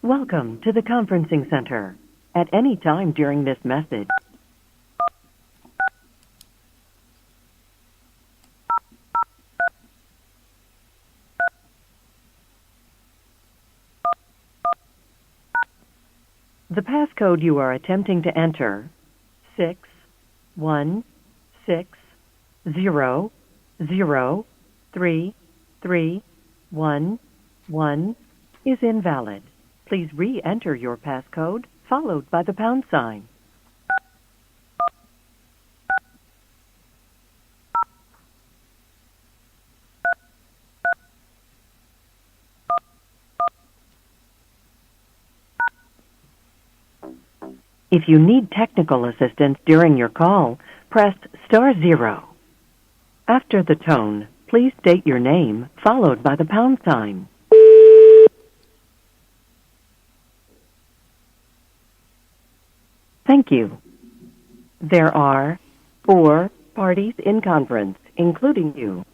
Welcome to the conferencing center. At any time during this message, the passcode you are attempting to enter, 61600333111, is invalid. Please re-enter your passcode, followed by the pound sign. If you need technical assistance during your call, press *0. After the tone, please state your name, followed by the pound sign. Thank you. There are 4 parties in conference, including you.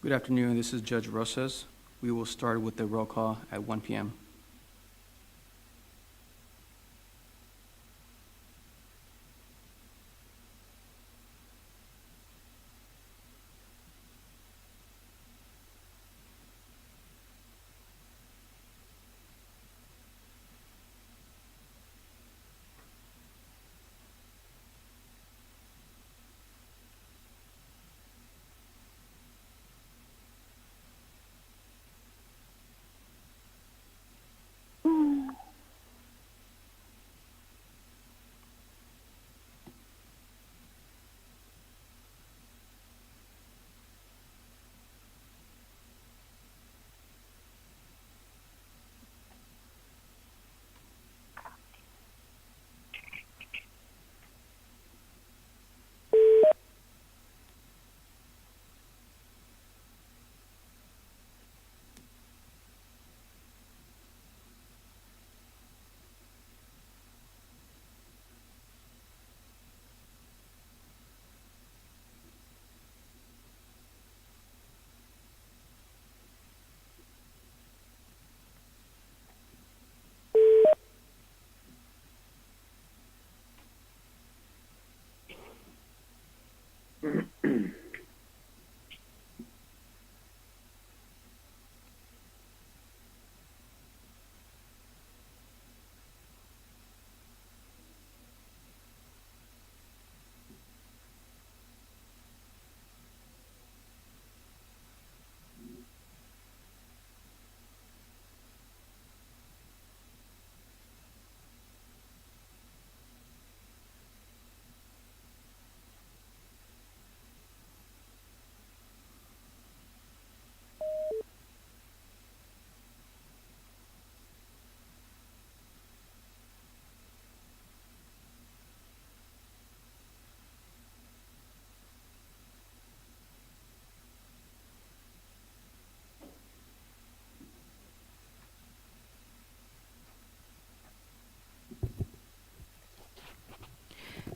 Good afternoon. This is Judge Rosas. We will start with the roll call at 1 p.m.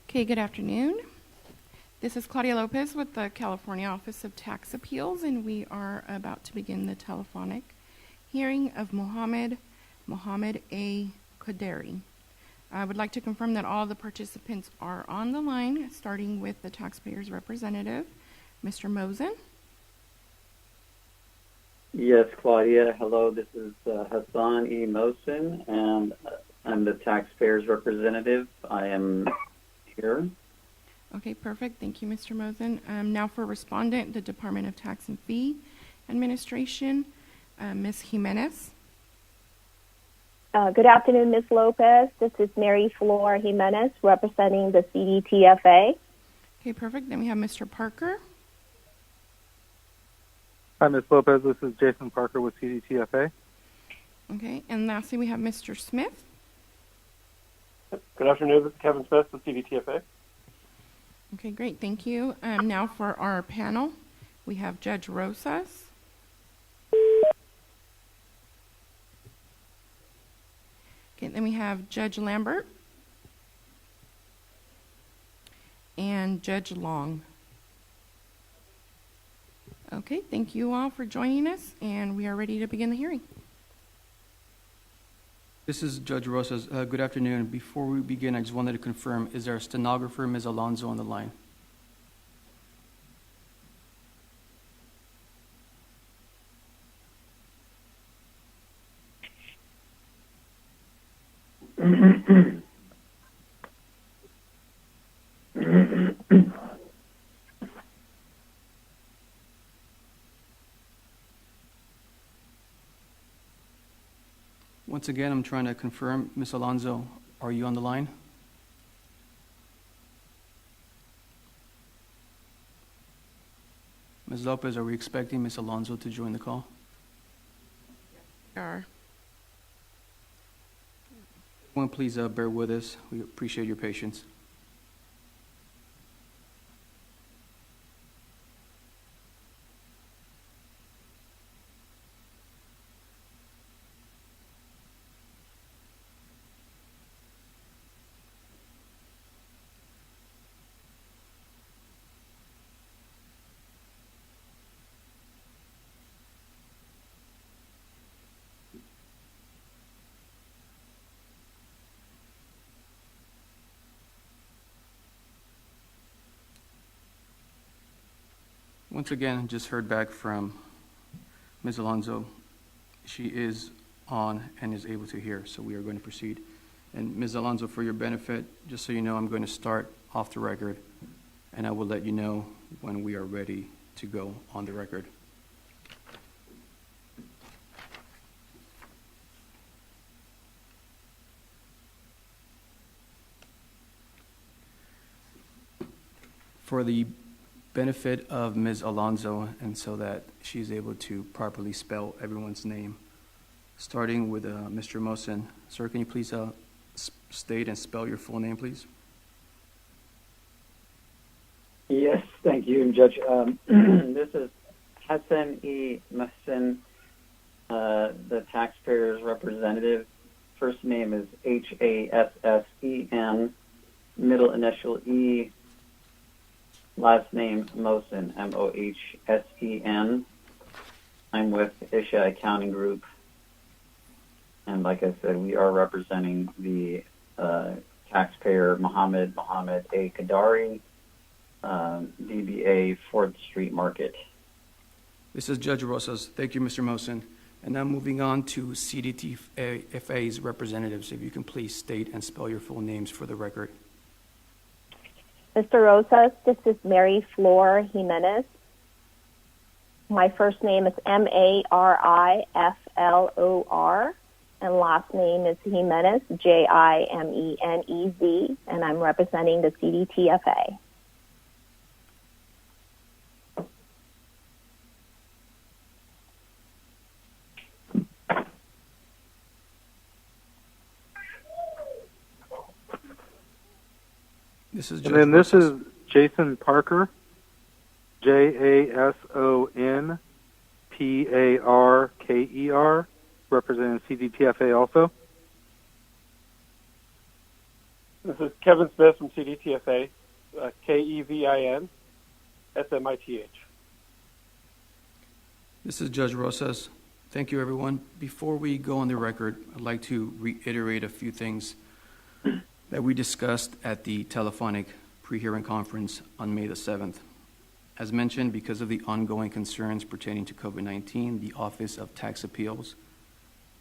Okay, good afternoon. This is Claudia Lopez with the California Office of Tax Appeals, and we are about to begin the telephonic hearing of Mohamed A. Qadari. I would like to confirm that all the participants are on the line, starting with the taxpayer's representative, Mr. Mosen. Yes, Claudia. Hello, this is Hassan E. Mosin, and I'm the taxpayer's representative. I am here. Okay, perfect. Thank you, Mr. Mosen. Now for respondent, the Department of Tax and Fee Administration, Ms. Jimenez. Good afternoon, Ms. Lopez. This is Mary Flor Jimenez representing the CDTFA. Okay, perfect. Then we have Mr. Parker. Hi, Ms. Lopez. This is Jason Parker with CDTFA. Okay, and lastly we have Mr. Smith. Good afternoon. This is Kevin Smith with CDTFA. Okay, great. Thank you. Now for our panel, we have Judge Rosas. Okay, then we have Judge Lambert and Judge Long. Okay, thank you all for joining us, and we are ready to begin the hearing. This is Judge Rosas. Good afternoon. Before we begin, I just wanted to confirm, is our stenographer, Ms. Alonso, on the line? Once again, I'm trying to confirm. Ms. Alonso, are you on the line? Ms. Lopez, are we expecting Ms. Alonso to join the call? Are. Everyone, please bear with us. We appreciate your patience. Once again, just heard back from Ms. Alonso. She is on and is able to hear, so we are going to proceed. And Ms. Alonso, for your benefit, just so you know, I'm going to start off the record, and I will let you know when we are ready to go on the record. For the benefit of Ms. Alonso, and so that she's able to properly spell everyone's name, starting with Mr. Mosen. Sir, can you please state and spell your full name, please? Yes, thank you, Judge. This is Hassan E. Mohsen, the taxpayer's representative. First name is Hassen, middle initial E, last name Mohsen, Mohsen. I'm with Isha Accounting Group, and like I said, we are representing the taxpayer Mohamed A. Qadari, DBA 4th Street Market. This is Judge Rosas. Thank you, Mr. Mosen. And now moving on to CDTFA's representatives. If you can please state and spell your full names for the record. Mr. Rosas, this is Mary Flor Jimenez. My first name is Mariflor, and last name is Jimenez, Jimenez, and I'm representing the CDTFA. This is And then this is Jason Parker, JasonParker, representing CDTFA also. This is Kevin Smith from CDTFA, Kevin Smith. This is Judge Rosas. Thank you, everyone. Before we go on the record, I'd like to reiterate a few things that we discussed at the Telephonic pre-hearing conference on May the 7th. As mentioned, because of the ongoing concerns pertaining to COVID-19, the Office of Tax Appeals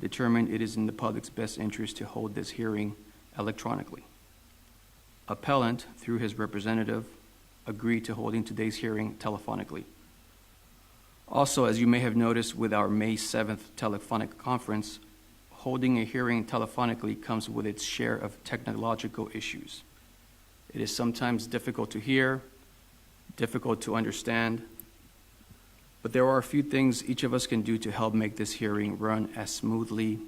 determined it is in the public's best interest to hold this hearing electronically. Appellant, through his representative, agreed to holding today's hearing telephonically. Also, as you may have noticed with our May 7th telephonic conference, holding a hearing telephonically comes with its share of technological issues. It is sometimes difficult to hear, difficult to understand, but there are a few things each of us can do to help make this hearing run as smoothly,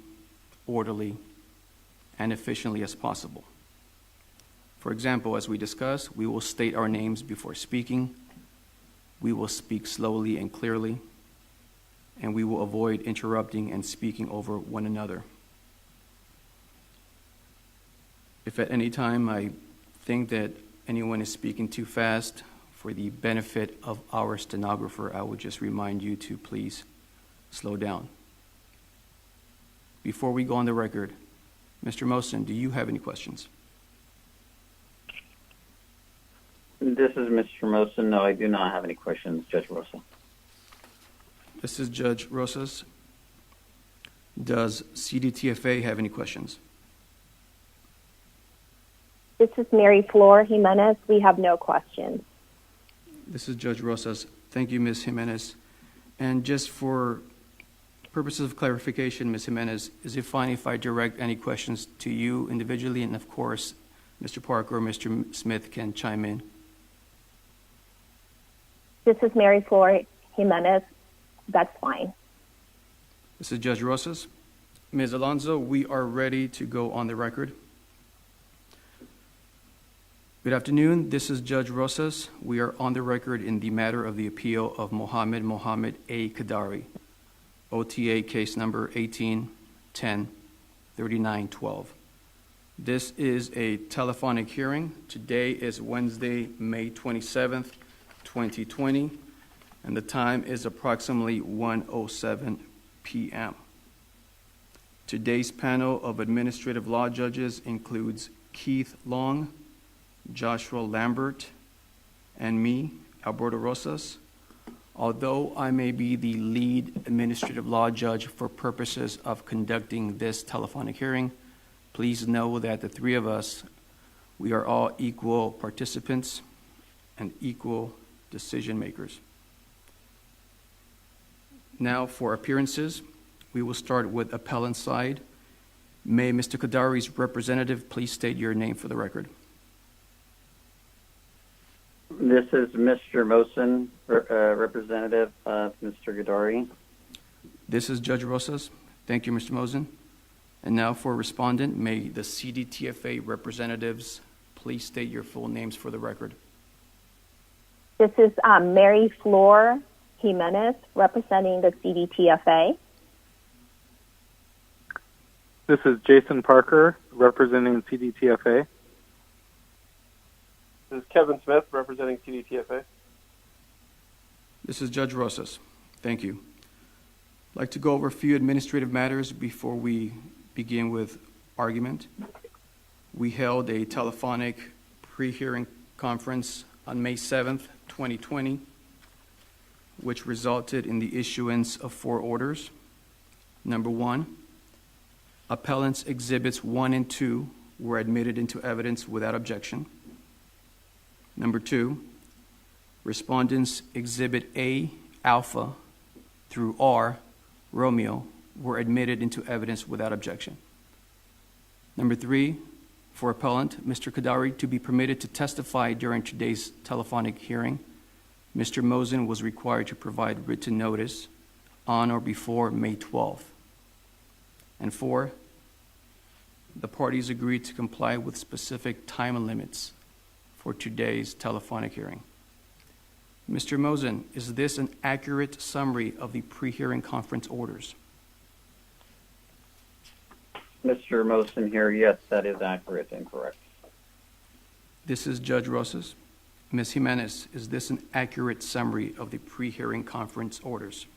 orderly, and efficiently as possible. For example, as we discussed, we will state our names before speaking, we will speak slowly and clearly, and we will avoid interrupting and speaking over one another. If at any time I think that anyone is speaking too fast, for the benefit of our stenographer, I would just remind you to please slow down. Before we go on the record, Mr. Mosen, do you have any questions? This is Mr. Mosen. No, I do not have any questions, Judge Rosa. This is Judge Rosas. Does CDTFA have any questions? This is Mary Flor Jimenez. We have no questions. This is Judge Rosas. Thank you, Ms. Jimenez. And just for purposes of clarification, Ms. Jimenez, is it fine if I direct any questions to you individually? And of course, Mr. Parker or Mr. Smith can chime in. This is Mary Flor Jimenez. That's fine. This is Judge Rosas. Ms. Alonso, we are ready to go on the record. Good afternoon. This is Judge Rosas. We are on the record in the matter of the appeal of Mohamed A. Qadari, OTA case number 18-10-3912. This is a telephonic hearing. Today is Wednesday, May 27th, 2020, and the time is approximately 1:07 p.m. Today's panel of administrative law judges includes Keith Long, Joshua Lambert, and me, Alberto Rosas. Although I may be the lead administrative law judge for purposes of conducting this telephonic hearing, please know that the three of us, we are all equal participants and equal decision makers. Now for appearances, we will start with appellant side. May Mr. Qadari's representative please state your name for the record. This is Mr. Mosen, representative of Mr. Qadari. This is Judge Rosas. Thank you, Mr. Mosen. And now for respondent, may the CDTFA representatives please state your full names for the record. This is Mary Flor Jimenez, representing the CDTFA. This is Jason Parker, representing CDTFA. This is Kevin Smith, representing CDTFA. This is Judge Rosas. Thank you. I'd like to go over a few administrative matters before we begin with argument. We held a telephonic pre-hearing conference on May 7th, 2020, which resulted in the issuance of 4 orders. Number 1, appellants exhibits 1 and 2 were admitted into evidence without objection. Number 2, respondents exhibit A, Alpha, through R, Romeo, were admitted into evidence without objection. Number 3, for appellant, Mr. Qadari, to be permitted to testify during today's telephonic hearing, Mr. Mosen was required to provide written notice on or before May 12th. And 4, the parties agreed to comply with specific time limits for today's telephonic hearing. Mr. Mosen, is this an accurate summary of the pre-hearing conference orders? Mr. Mosen here, yes, that is accurate and correct. This is Judge Rosas. Ms. Jimenez, is this an accurate summary of the pre-hearing conference orders?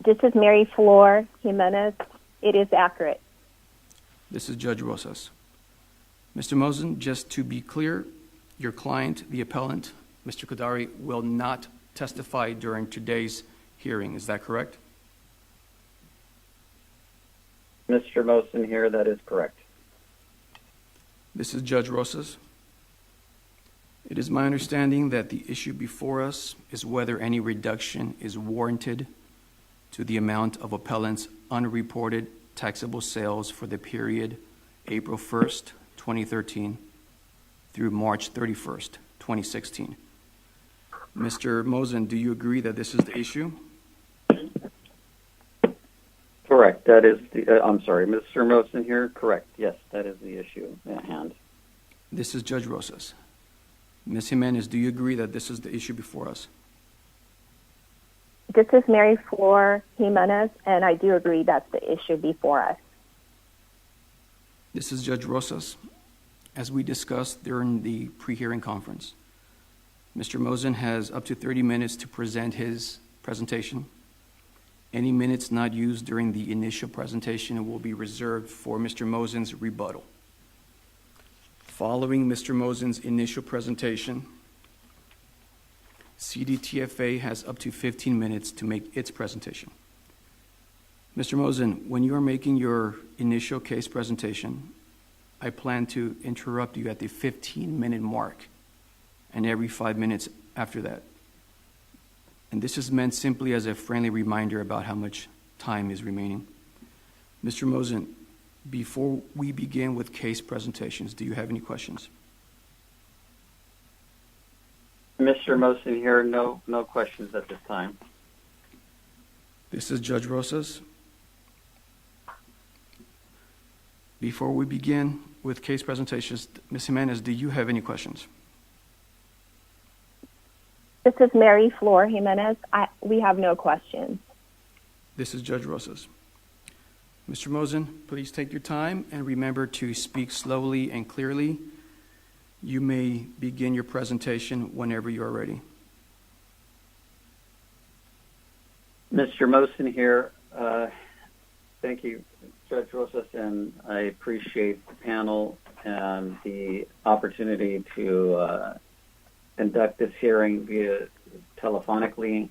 This is Mary Flor Jimenez. It is accurate. This is Judge Rosas. Mr. Mosen, just to be clear, your client, the appellant, Mr. Qadari, will not testify during today's hearing. Is that correct? Mr. Mosen here, that is correct. This is Judge Rosas. It is my understanding that the issue before us is whether any reduction is warranted to the amount of appellant's unreported taxable sales for the period April 1st, 2013 through March 31st, 2016. Mr. Mosen, do you agree that this is the issue? Correct. That is the, I'm sorry, Mr. Mosen here. Correct. Yes, that is the issue at hand. This is Judge Rosas. Ms. Jimenez, do you agree that this is the issue before us? This is Mary Flor Jimenez, and I do agree that's the issue before us. This is Judge Rosas. As we discussed during the pre-hearing conference, Mr. Mosen has up to 30 minutes to present his presentation. Any minutes not used during the initial presentation will be reserved for Mr. Mosen's rebuttal. Following Mr. Mosen's initial presentation, CDTFA has up to 15 minutes to make its presentation. Mr. Mosen, when you are making your initial case presentation, I plan to interrupt you at the 15-minute mark and every 5 minutes after that. And this is meant simply as a friendly reminder about how much time is remaining. Mr. Mosen, before we begin with case presentations, do you have any questions? Mr. Mosen here, no questions at this time. This is Judge Rosas. Before we begin with case presentations, Ms. Jimenez, do you have any questions? This is Mary Flor Jimenez. We have no questions. This is Judge Rosas. Mr. Mosen, please take your time and remember to speak slowly and clearly. You may begin your presentation whenever you are ready. Mr. Mosen here. Thank you, Judge Rosas, and I appreciate the panel and the opportunity to conduct this hearing via telephonically.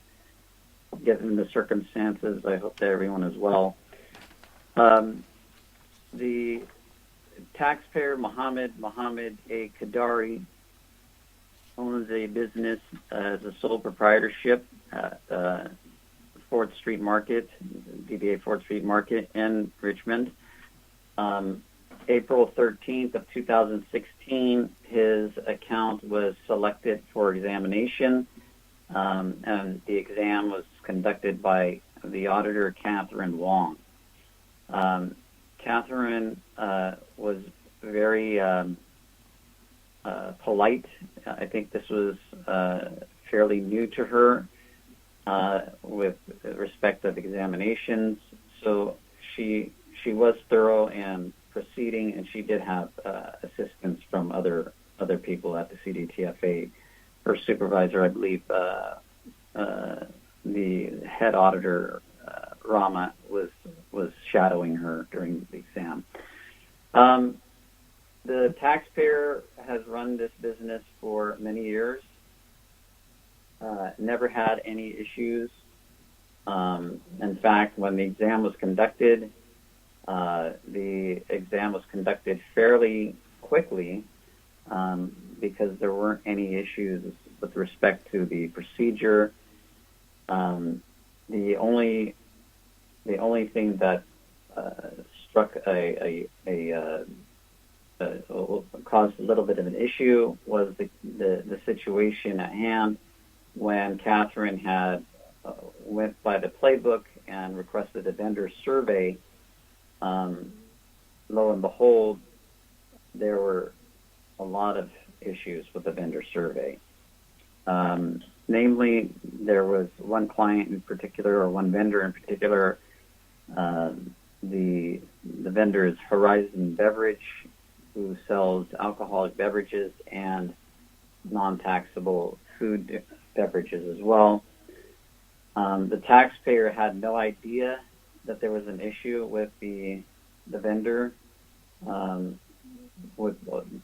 Given the circumstances, I hope that everyone is well. The taxpayer, Mohamed A. Qadari, owns a business as a sole proprietorship at 4th Street Market, DBA 4th Street Market in Richmond. April 13th of 2016, his account was selected for examination, and the exam was conducted by the auditor, Catherine Wong. Catherine was very polite. I think this was fairly new to her with respect of examinations. So she was thorough and proceeding, and she did have assistance from other people at the CDTFA. Her supervisor, I believe, the head auditor, Rama, was shadowing her during the exam. The taxpayer has run this business for many years, never had any issues. In fact, when the exam was conducted fairly quickly because there weren't any issues with respect to the procedure. The only thing that caused a little bit of an issue was the situation at hand when Catherine had went by the playbook and requested a vendor survey. Lo and behold, there were a lot of issues with the vendor survey. Namely, there was one client in particular, or one vendor in particular. The vendor is Horizon Beverage, who sells alcoholic beverages and non-taxable food beverages as well. The taxpayer had no idea that there was an issue with the vendor. With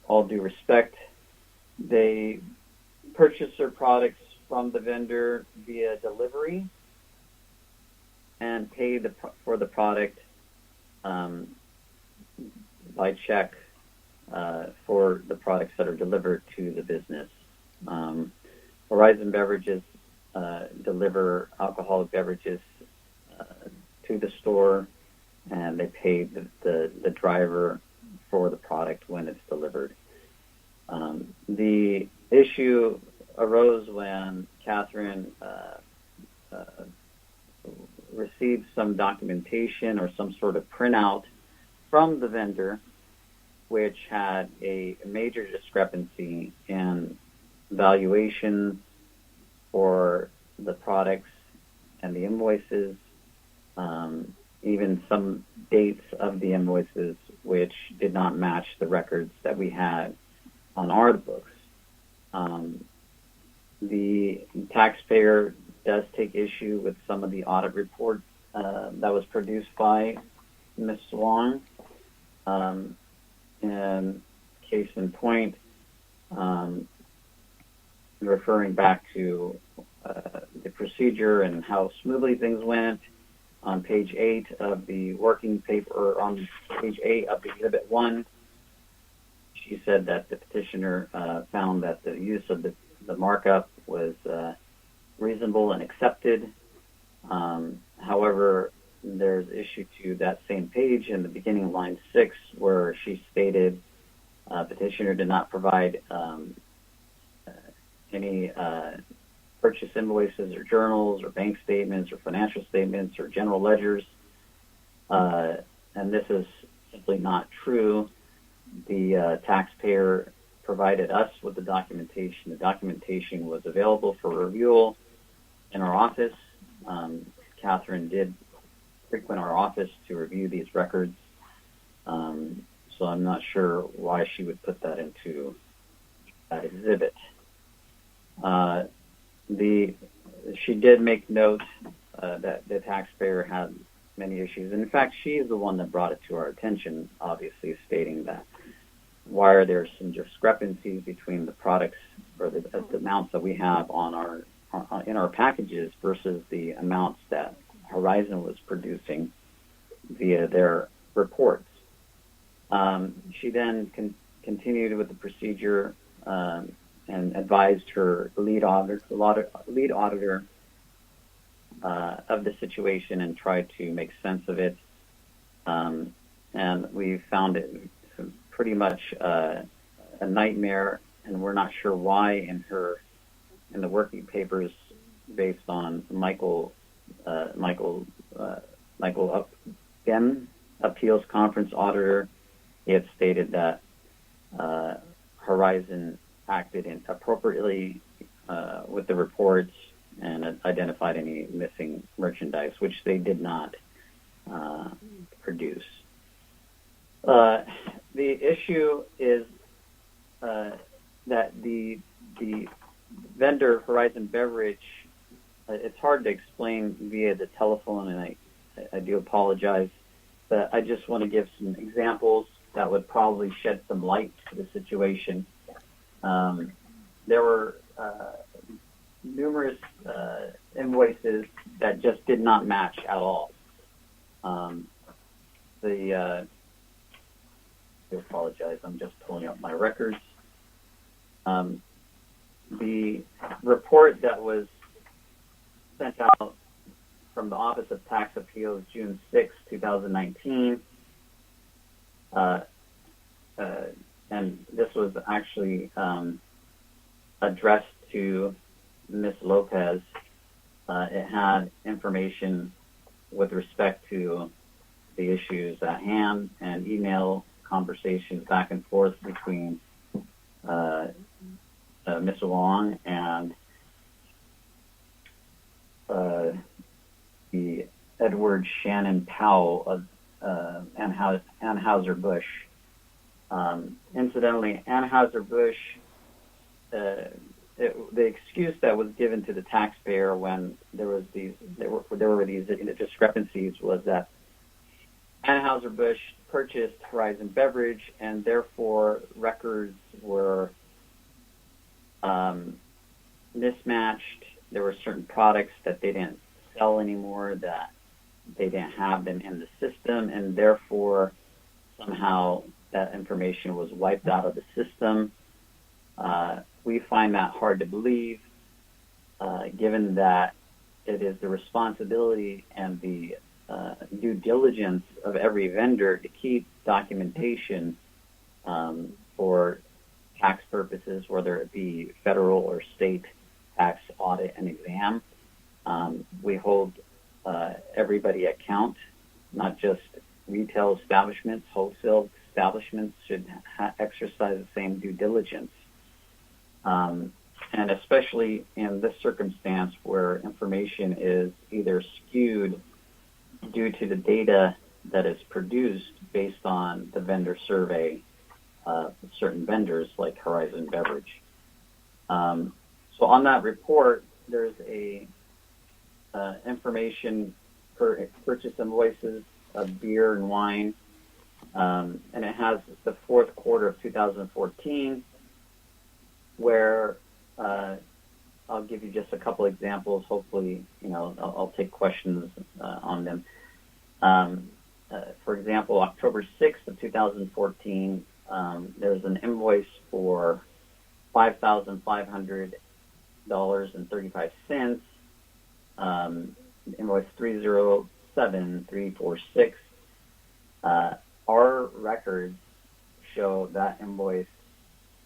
all due respect, they purchased their products from the vendor via delivery and paid for the product um, by check for the products that are delivered to the business. Horizon Beverages deliver alcoholic beverages to the store, and they pay the driver for the product when it's delivered. The issue arose when Catherine received some documentation or some sort of printout from the vendor, which had a major discrepancy in valuations for the products and the invoices, even some dates of the invoices which did not match the records that we had on our books. The taxpayer does take issue with some of the audit reports that was produced by Ms. Wong. And case in point, referring back to the procedure and how smoothly things went, on page 8 of the working paper, or on page 8 of Exhibit 1, she said that the petitioner found that the use of the markup was reasonable and accepted. However, there's issue to that same page in the beginning of line 6, where she stated petitioner did not provide any purchase invoices or journals or bank statements or financial statements or general ledgers. And this is simply not true. The taxpayer provided us with the documentation. The documentation was available for review in our office. Catherine did frequent our office to review these records. So I'm not sure why she would put that into that exhibit. She did make note that the taxpayer had many issues. And in fact, she is the one that brought it to our attention, obviously, stating that why are there some discrepancies between the products or the amounts that we have in our packages versus the amounts that Horizon was producing via their reports. She then continued with the procedure and advised her lead auditor of the situation and tried to make sense of it. And we found it pretty much a nightmare, and we're not sure why in the working papers based on Michael Gem, appeals conference auditor. He had stated that Horizon acted inappropriately with the reports and identified any missing merchandise, which they did not produce. The issue is that the vendor, Horizon Beverage, it's hard to explain via the telephone, and I do apologize, but I just want to give some examples that would probably shed some light to the situation. There were numerous invoices that just did not match at all. I apologize, I'm just pulling up my records. The report that was sent out from the Office of Tax Appeals June 6, 2019, and this was actually addressed to Ms. Lopez. It had information with respect to the issues at hand and email conversations back and forth between Ms. Wong and the Edward Shannon Powell of Anheuser-Busch. Incidentally, Anheuser-Busch, the excuse that was given to the taxpayer when there were these discrepancies was that Anheuser-Busch purchased Horizon Beverage, and therefore records were mismatched. There were certain products that they didn't sell anymore that they didn't have them in the system, and therefore somehow that information was wiped out of the system. We find that hard to believe, given that it is the responsibility and the due diligence of every vendor to keep documentation for tax purposes, whether it be federal or state tax audit and exam. We hold everybody account, not just retail establishments. Wholesale establishments should exercise the same due diligence. And especially in this circumstance where information is either skewed due to the data that is produced based on the vendor survey of certain vendors like Horizon Beverage. So on that report, there's a information for purchase invoices of beer and wine, and it has the fourth quarter of 2014, where I'll give you just a couple examples. Hopefully, I'll take questions on them. For example, October 6th of 2014, there's an invoice for $5,500.35. Invoice 307346. Our records show that invoice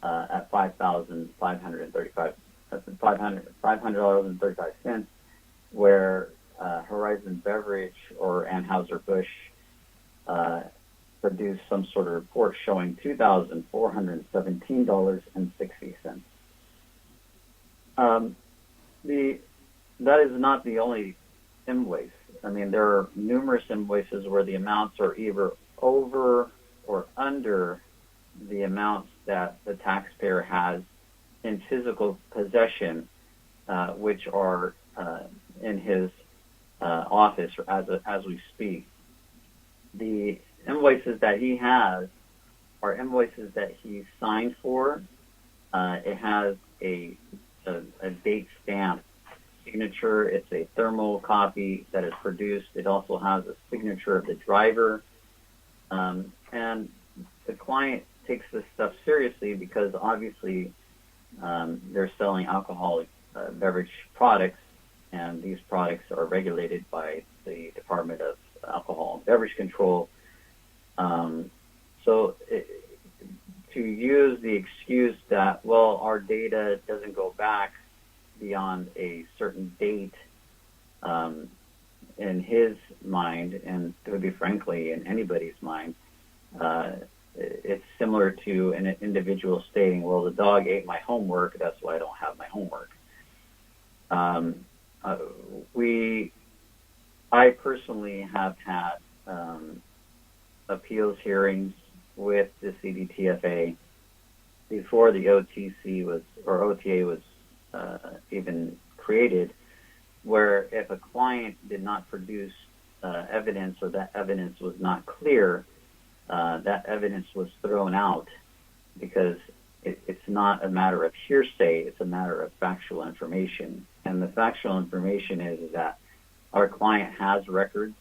at $500.35, where Horizon Beverage or Anheuser-Busch produced some sort of report showing $2,417.60. That is not the only invoice. I mean, there are numerous invoices where the amounts are either over or under the amounts that the taxpayer has in physical possession, which are in his office as we speak. The invoices that he has are invoices that he signed for. It has a date stamp signature. It's a thermal copy that is produced. It also has a signature of the driver. And the client takes this stuff seriously because obviously they're selling alcoholic beverage products, and these products are regulated by the Department of Alcohol and Beverage Control. So to use the excuse that, well, our data doesn't go back beyond a certain date, in his mind, and to be frankly, in anybody's mind, it's similar to an individual stating, well, the dog ate my homework, that's why I don't have my homework. I personally have had appeals hearings with the CDTFA before the OTA was even created, where if a client did not produce evidence or that evidence was not clear, that evidence was thrown out because it's not a matter of hearsay, it's a matter of factual information. And the factual information is that our client has records,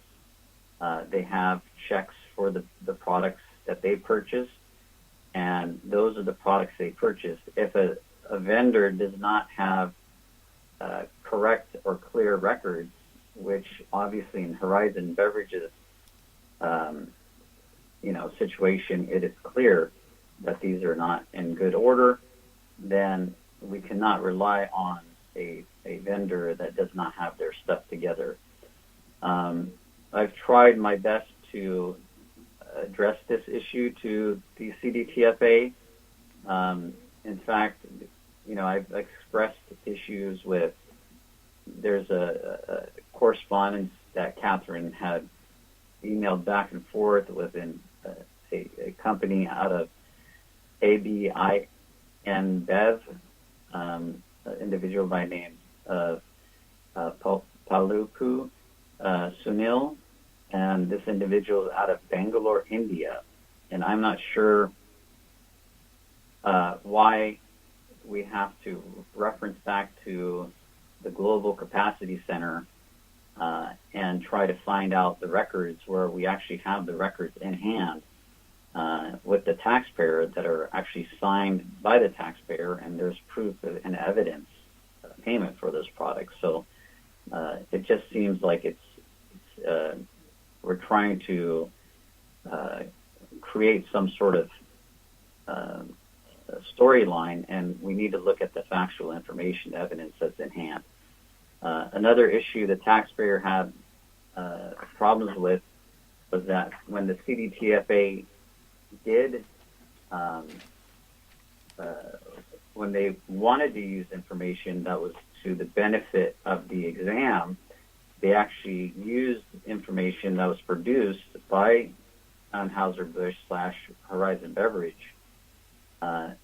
they have checks for the products that they purchased, and those are the products they purchased. If a vendor does not have correct or clear records, which obviously in Horizon Beverages situation, it is clear that these are not in good order, then we cannot rely on a vendor that does not have their stuff together. I've tried my best to address this issue to the CDTFA. In fact, I've expressed issues with, there's a correspondence that Catherine had emailed back and forth with a company out of ABIN Bev, an individual by name of Palupu Sunil, and this individual is out of Bangalore, India. And I'm not sure why we have to reference back to the Global Capacity Center and try to find out the records where we actually have the records in hand with the taxpayer that are actually signed by the taxpayer, and there's proof and evidence payment for those products. So it just seems like we're trying to create some sort of storyline, and we need to look at the factual information, evidence that's in hand. Another issue the taxpayer had problems with was that when the CDTFA did, when they wanted to use information that was to the benefit of the exam, they actually used information that was produced by Anheuser-Busch / Horizon Beverage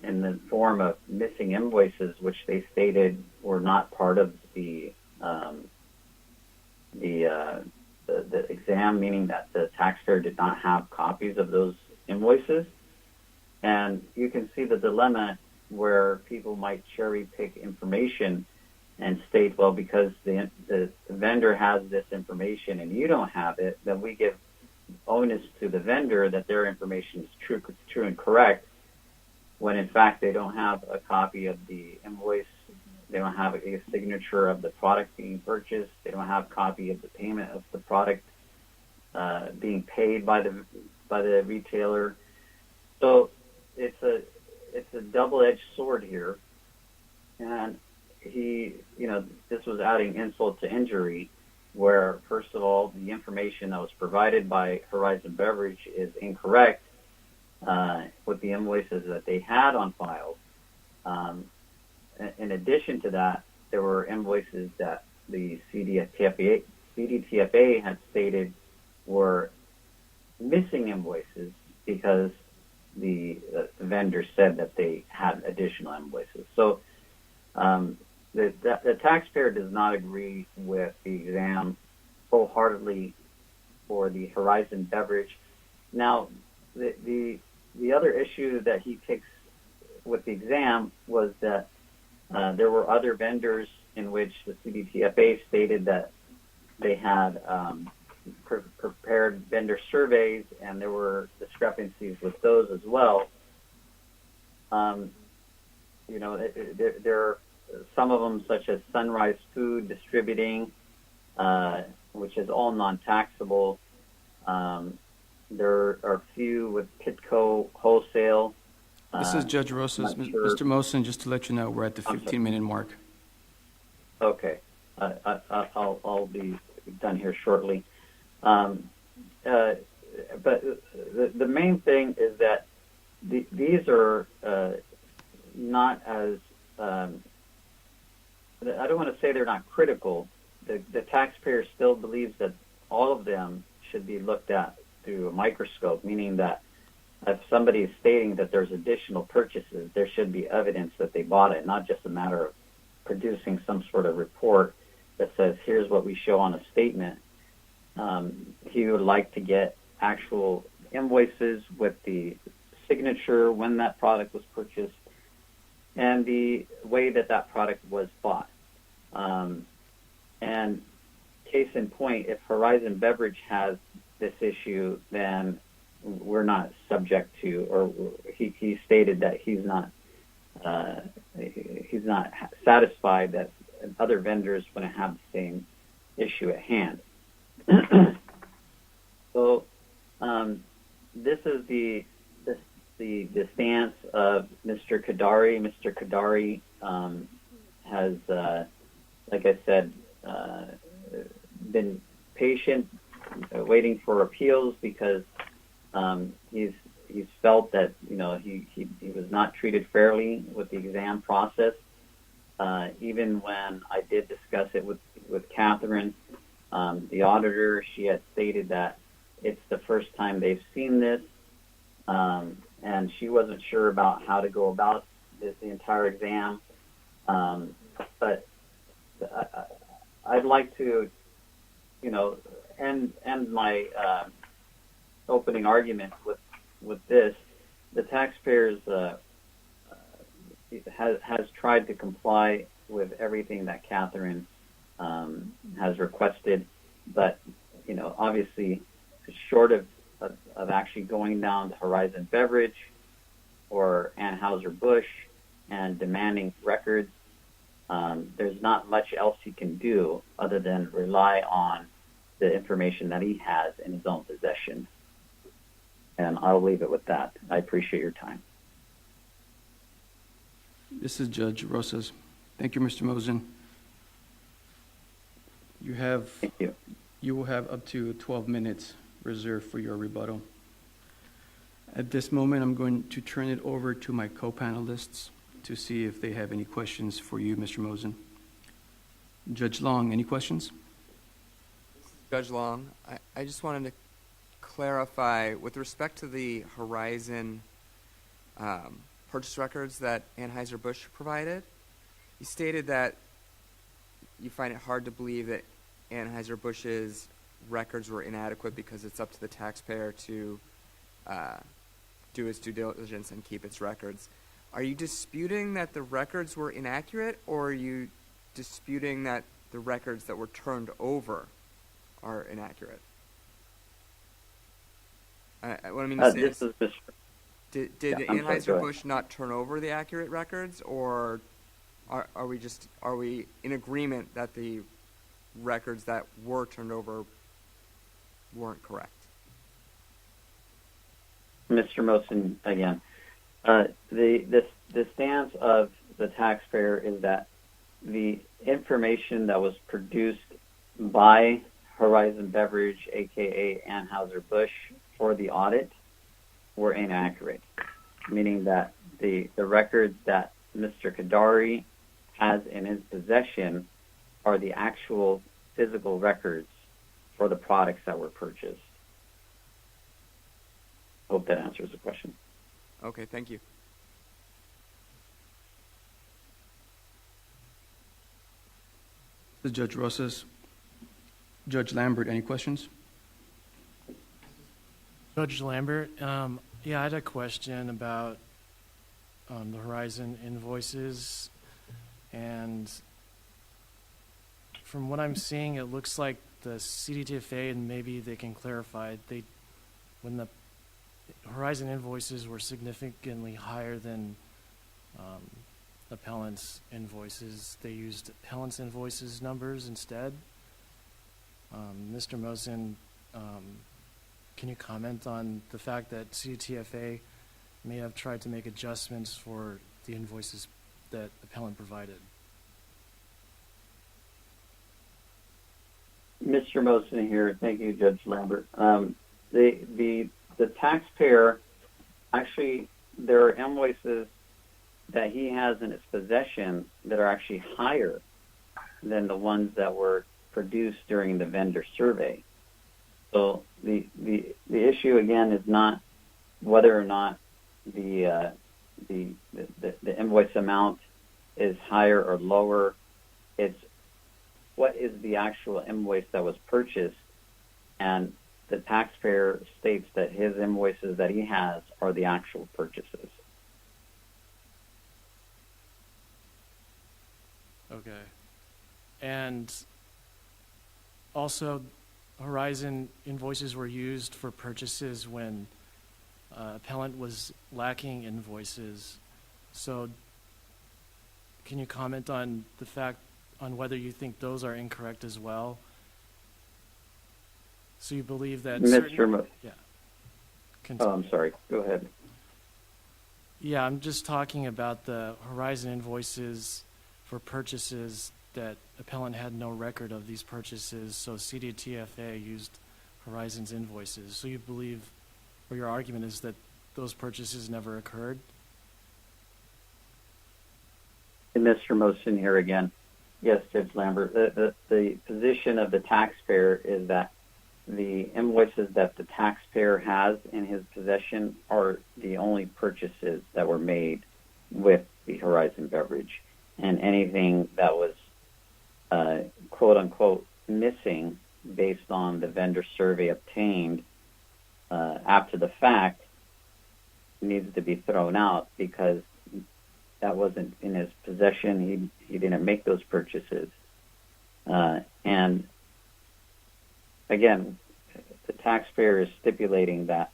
in the form of missing invoices, which they stated were not part of the exam, meaning that the taxpayer did not have copies of those invoices. And you can see the dilemma where people might cherry pick information and state, well, because the vendor has this information and you don't have it, then we give onus to the vendor that their information is true and correct, when in fact they don't have a copy of the invoice, they don't have a signature of the product being purchased, they don't have a copy of the payment of the product being paid by the retailer. So it's a double-edged sword here, and this was adding insult to injury, where first of all the information that was provided by Horizon Beverage is incorrect with the invoices that they had on file. In addition to that, there were invoices that the CDTFA had stated were missing invoices because the vendor said that they had additional invoices. So the taxpayer does not agree with the exam wholeheartedly for the Horizon Beverage. Now, the other issue that he takes with the exam was that there were other vendors in which the CDTFA stated that they had prepared vendor surveys, and there were discrepancies with those as well. There are some of them, such as Sunrise Food Distributing, which is all non-taxable. There are a few with Pitco Wholesale. This is Judge Rosas. Mr. Mosen, just to let you know, we're at the 15-minute mark. Okay. I'll be done here shortly. But the main thing is that these are not as, I don't want to say they're not critical. The taxpayer still believes that all of them should be looked at through a microscope, meaning that if somebody is stating that there's additional purchases, there should be evidence that they bought it, not just a matter of producing some sort of report that says, here's what we show on a statement. He would like to get actual invoices with the signature, when that product was purchased, and the way that product was bought. And case in point, if Horizon Beverage has this issue, then we're not subject to, or he stated that he's not satisfied that other vendors going to have the same issue at hand. So this is the stance of Mr. Qadari. Mr. Qadari has, like I said, been patient, waiting for appeals, because he's felt that he was not treated fairly with the exam process. Even when I did discuss it with Catherine, the auditor, she had stated that it's the first time they've seen this, and she wasn't sure about how to go about the entire exam. But I'd like to, end my opening argument with this. The taxpayers has tried to comply with everything that Catherine has requested. but, obviously, short of actually going down to Horizon Beverage or Anheuser-Busch and demanding records, there's not much else he can do other than rely on the information that he has in his own possession. And I'll leave it with that. I appreciate your time. This is Judge Rosas. Thank you, Mr. Mosen. Thank you. You will have up to 12 minutes reserved for your rebuttal. At this moment, I'm going to turn it over to my co-panelists to see if they have any questions for you, Mr. Mosen. Judge Long, any questions? Judge Long, I just wanted to clarify, with respect to the Horizon purchase records that Anheuser-Busch provided, you stated that you find it hard to believe that Anheuser-Busch's records were inadequate because it's up to the taxpayer to do its due diligence and keep its records. Are you disputing that the records were inaccurate, or are you disputing that the records that were turned over are inaccurate? What I mean to say is, did Anheuser-Busch not turn over the accurate records, or are we in agreement that the records that were turned over weren't correct? Mr. Mosen, again, the stance of the taxpayer is that the information that was produced by Horizon Beverage, aka Anheuser-Busch, for the audit were inaccurate, meaning that the records that Mr. Qadari has in his possession are the actual physical records for the products that were purchased. Hope that answers the question. Okay, thank you. Judge Rosas. Judge Lambert, any questions? Judge Lambert, I had a question about the Horizon invoices, and from what I'm seeing, it looks like the CDTFA, and maybe they can clarify, when the Horizon invoices were significantly higher than appellant's invoices, they used appellant's invoices numbers instead. Mr. Mosen, can you comment on the fact that CDTFA may have tried to make adjustments for the invoices that appellant provided? Mr. Mosen here. Thank you, Judge Lambert. The taxpayer, actually, there are invoices that he has in his possession that are actually higher than the ones that were produced during the vendor survey. So the issue again is not whether or not the invoice amount is higher or lower. It's what is the actual invoice that was purchased, and the taxpayer states that his invoices that he has are the actual purchases. Okay. And also, Horizon invoices were used for purchases when appellant was lacking invoices. So can you comment on the fact on whether you think those are incorrect as well? So you believe that I'm sorry. Go ahead. Yeah, I'm just talking about the Horizon invoices for purchases that appellant had no record of these purchases, so CDTFA used Horizon's invoices. So you believe, or your argument is that those purchases never occurred? And Mr. Mosen here again. Yes, Judge Lambert. The position of the taxpayer is that the invoices that the taxpayer has in his possession are the only purchases that were made with the Horizon Beverage. And anything that was, quote unquote, missing based on the vendor survey obtained after the fact needs to be thrown out because that wasn't in his possession. He didn't make those purchases. And again, the taxpayer is stipulating that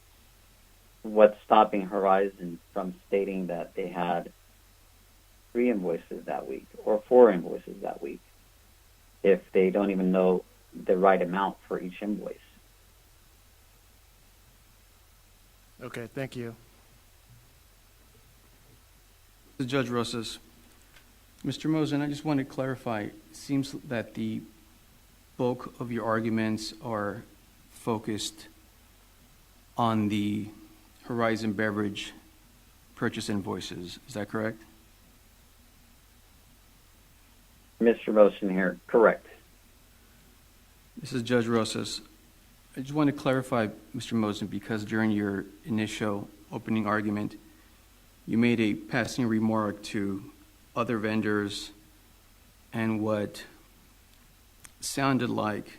what's stopping Horizon from stating that they had 3 invoices that week or 4 invoices that week if they don't even know the right amount for each invoice. Okay, thank you. Judge Rosas. Mr. Mosen, I just want to clarify. It seems that the bulk of your arguments are focused on the Horizon Beverage purchase invoices. Is that correct? Mr. Mosen here, correct. This is Judge Rosas. I just want to clarify, Mr. Mosen, because during your initial opening argument, you made a passing remark to other vendors and what sounded like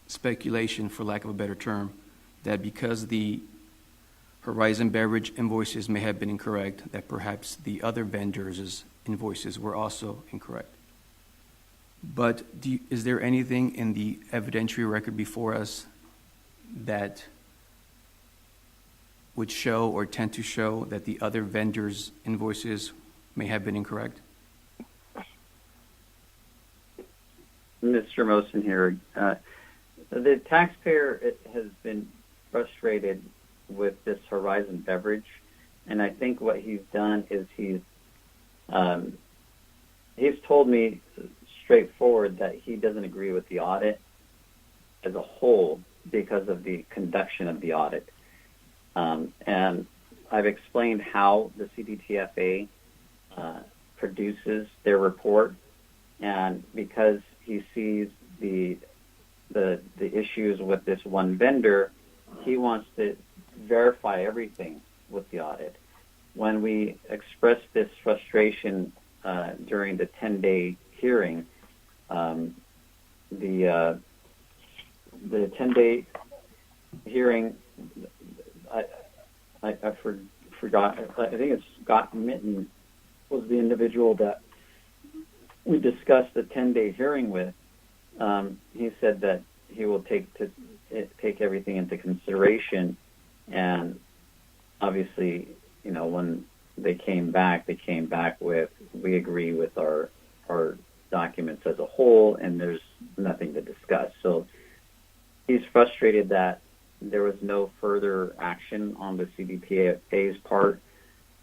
speculation, for lack of a better term, that because the Horizon Beverage invoices may have been incorrect, that perhaps the other vendors' invoices were also incorrect. But is there anything in the evidentiary record before us that would show or tend to show that the other vendors' invoices may have been incorrect? Mr. Mosen here. The taxpayer has been frustrated with this Horizon Beverage, and I think what he's done is he's told me straightforward that he doesn't agree with the audit as a whole because of the conduction of the audit. And I've explained how the CDTFA produces their report, and because he sees the issues with this one vendor, he wants to verify everything with the audit. When we expressed this frustration during the 10-day hearing, the 10-day hearing, I forgot. I think it's Scott Mitten was the individual that we discussed the 10-day hearing with. He said that he will take everything into consideration, and obviously, when they came back with, we agree with our documents as a whole, and there's nothing to discuss. So he's frustrated that there was no further action on the CDTFA's part.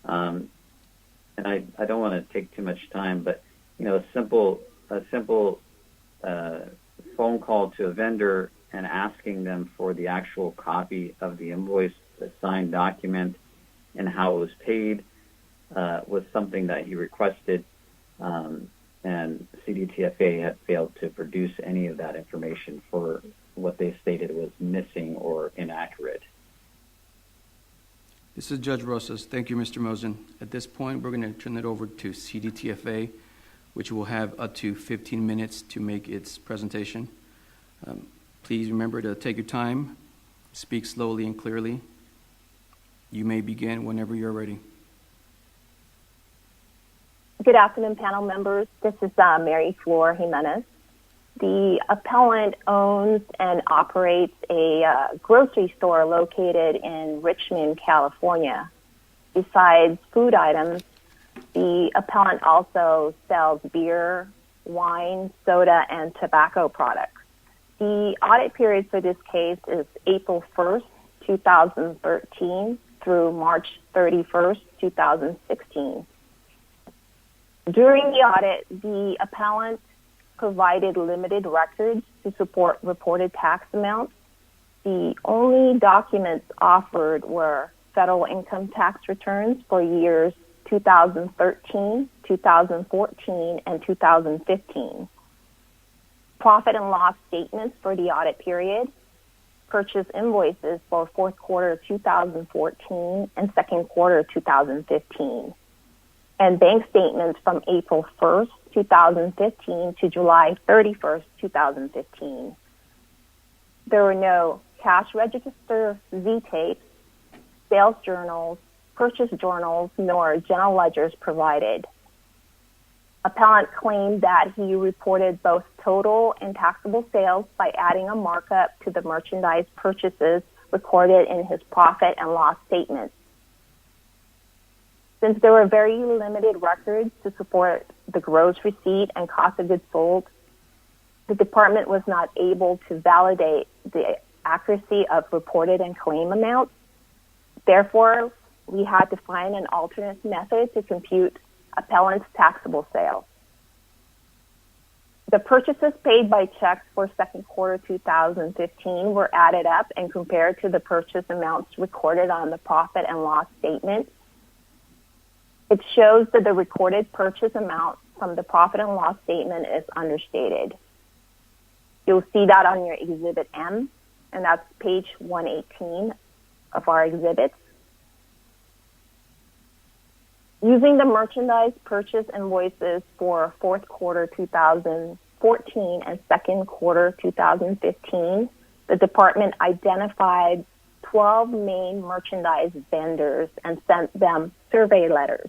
And I don't want to take too much time, but a simple phone call to a vendor and asking them for the actual copy of the invoice, the signed document, and how it was paid was something that he requested, and CDTFA had failed to produce any of that information for what they stated was missing or inaccurate. This is Judge Rosas. Thank you, Mr. Mosen. At this point, we're going to turn it over to CDTFA, which will have up to 15 minutes to make its presentation. Please remember to take your time, speak slowly and clearly. You may begin whenever you're ready. Good afternoon, panel members. This is Mary Flor Jimenez. The appellant owns and operates a grocery store located in Richmond, California. Besides food items, the appellant also sells beer, wine, soda, and tobacco products. The audit period for this case is April 1st, 2013 through March 31st, 2016. During the audit, the appellant provided limited records to support reported tax amounts. The only documents offered were federal income tax returns for years 2013, 2014, and 2015, profit and loss statements for the audit period, purchase invoices for fourth quarter 2014 and second quarter 2015, and bank statements from April 1st, 2015 to July 31st, 2015. There were no cash register Z-tapes, sales journals, purchase journals, nor general ledgers provided. Appellant claimed that he reported both total and taxable sales by adding a markup to the merchandise purchases recorded in his profit and loss statements. Since there were very limited records to support the gross receipt and cost of goods sold, the department was not able to validate the accuracy of reported and claim amounts. Therefore, we had to find an alternate method to compute appellant's taxable sales. The purchases paid by checks for second quarter 2015 were added up and compared to the purchase amounts recorded on the profit and loss statement. It shows that the recorded purchase amount from the profit and loss statement is understated. You'll see that on your Exhibit M, and that's page 118 of our exhibits. Using the merchandise purchase invoices for fourth quarter 2014 and second quarter 2015, the department identified 12 main merchandise vendors and sent them survey letters.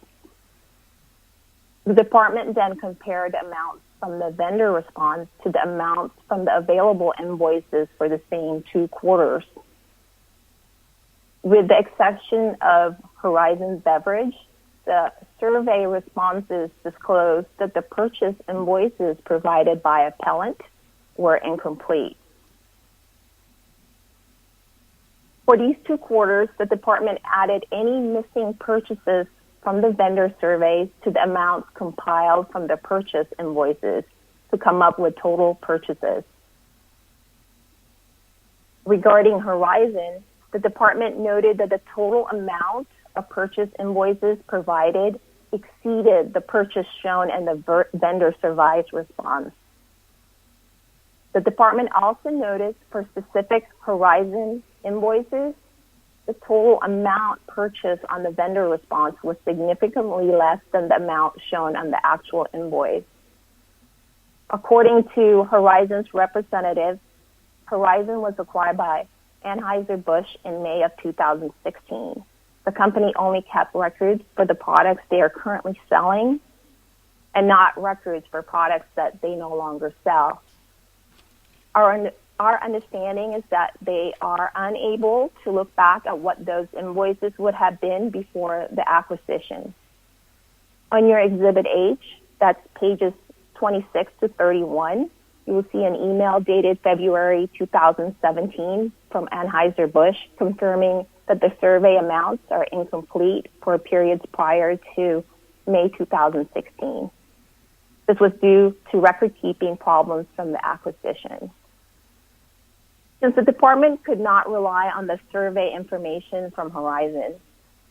The department then compared amounts from the vendor response to the amounts from the available invoices for the same 2 quarters. With the exception of Horizon Beverage, the survey responses disclosed that the purchase invoices provided by appellant were incomplete. For these 2 quarters, the department added any missing purchases from the vendor surveys to the amounts compiled from the purchase invoices to come up with total purchases. Regarding Horizon, the department noted that the total amount of purchase invoices provided exceeded the purchase shown in the vendor survey response. The department also noticed for specific Horizon invoices, the total amount purchased on the vendor response was significantly less than the amount shown on the actual invoice. According to Horizon's representative, Horizon was acquired by Anheuser-Busch in May of 2016. The company only kept records for the products they are currently selling and not records for products that they no longer sell. Our understanding is that they are unable to look back at what those invoices would have been before the acquisition. On your Exhibit H, that's pages 26 to 31, you will see an email dated February 2017 from Anheuser-Busch confirming that the survey amounts are incomplete for periods prior to May 2016. This was due to record-keeping problems from the acquisition. Since the department could not rely on the survey information from Horizon,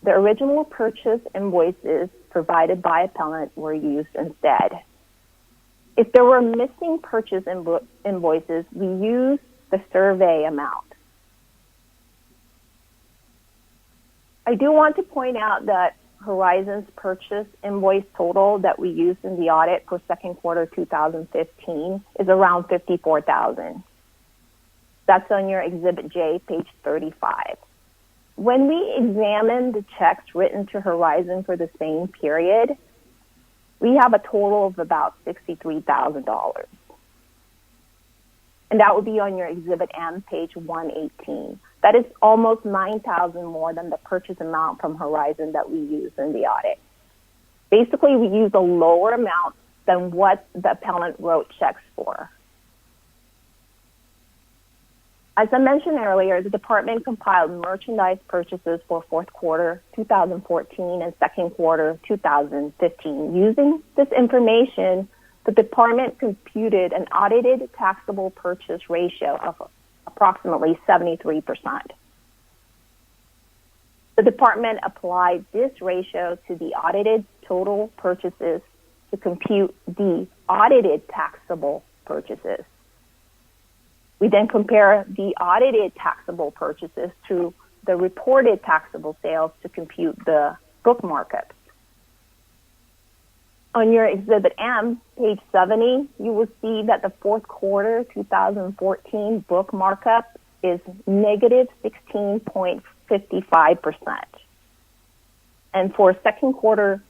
the original purchase invoices provided by appellant were used instead. If there were missing purchase invoices, we used the survey amount. I do want to point out that Horizon's purchase invoice total that we used in the audit for second quarter 2015 is around $54,000. That's on your Exhibit J, page 35. When we examined the checks written to Horizon for the same period, we have a total of about $63,000. And that would be on your Exhibit M, page 118. That is almost $9,000 more than the purchase amount from Horizon that we used in the audit. Basically, we used a lower amount than what the appellant wrote checks for. As I mentioned earlier, the department compiled merchandise purchases for fourth quarter 2014 and second quarter 2015. Using this information, the department computed an audited taxable purchase ratio of approximately 73%. The department applied this ratio to the audited total purchases to compute the audited taxable purchases. We then compare the audited taxable purchases to the reported taxable sales to compute the book markups. On your Exhibit M, page 70, you will see that the fourth quarter 2014 book markup is negative 16.55%. And for second quarter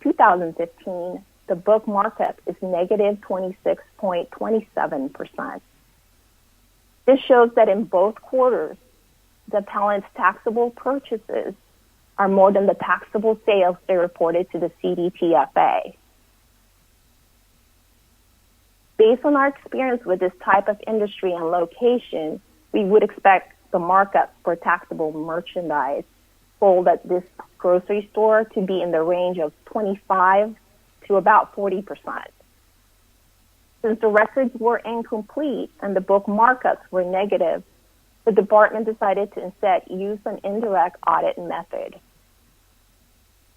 2015, the book markup is negative 26.27%. This shows that in both quarters, the appellant's taxable purchases are more than the taxable sales they reported to the CDTFA. Based on our experience with this type of industry and location, we would expect the markup for taxable merchandise sold at this grocery store to be in the range of 25 to about 40%. Since the records were incomplete and the book markups were negative, the department decided to instead use an indirect audit method.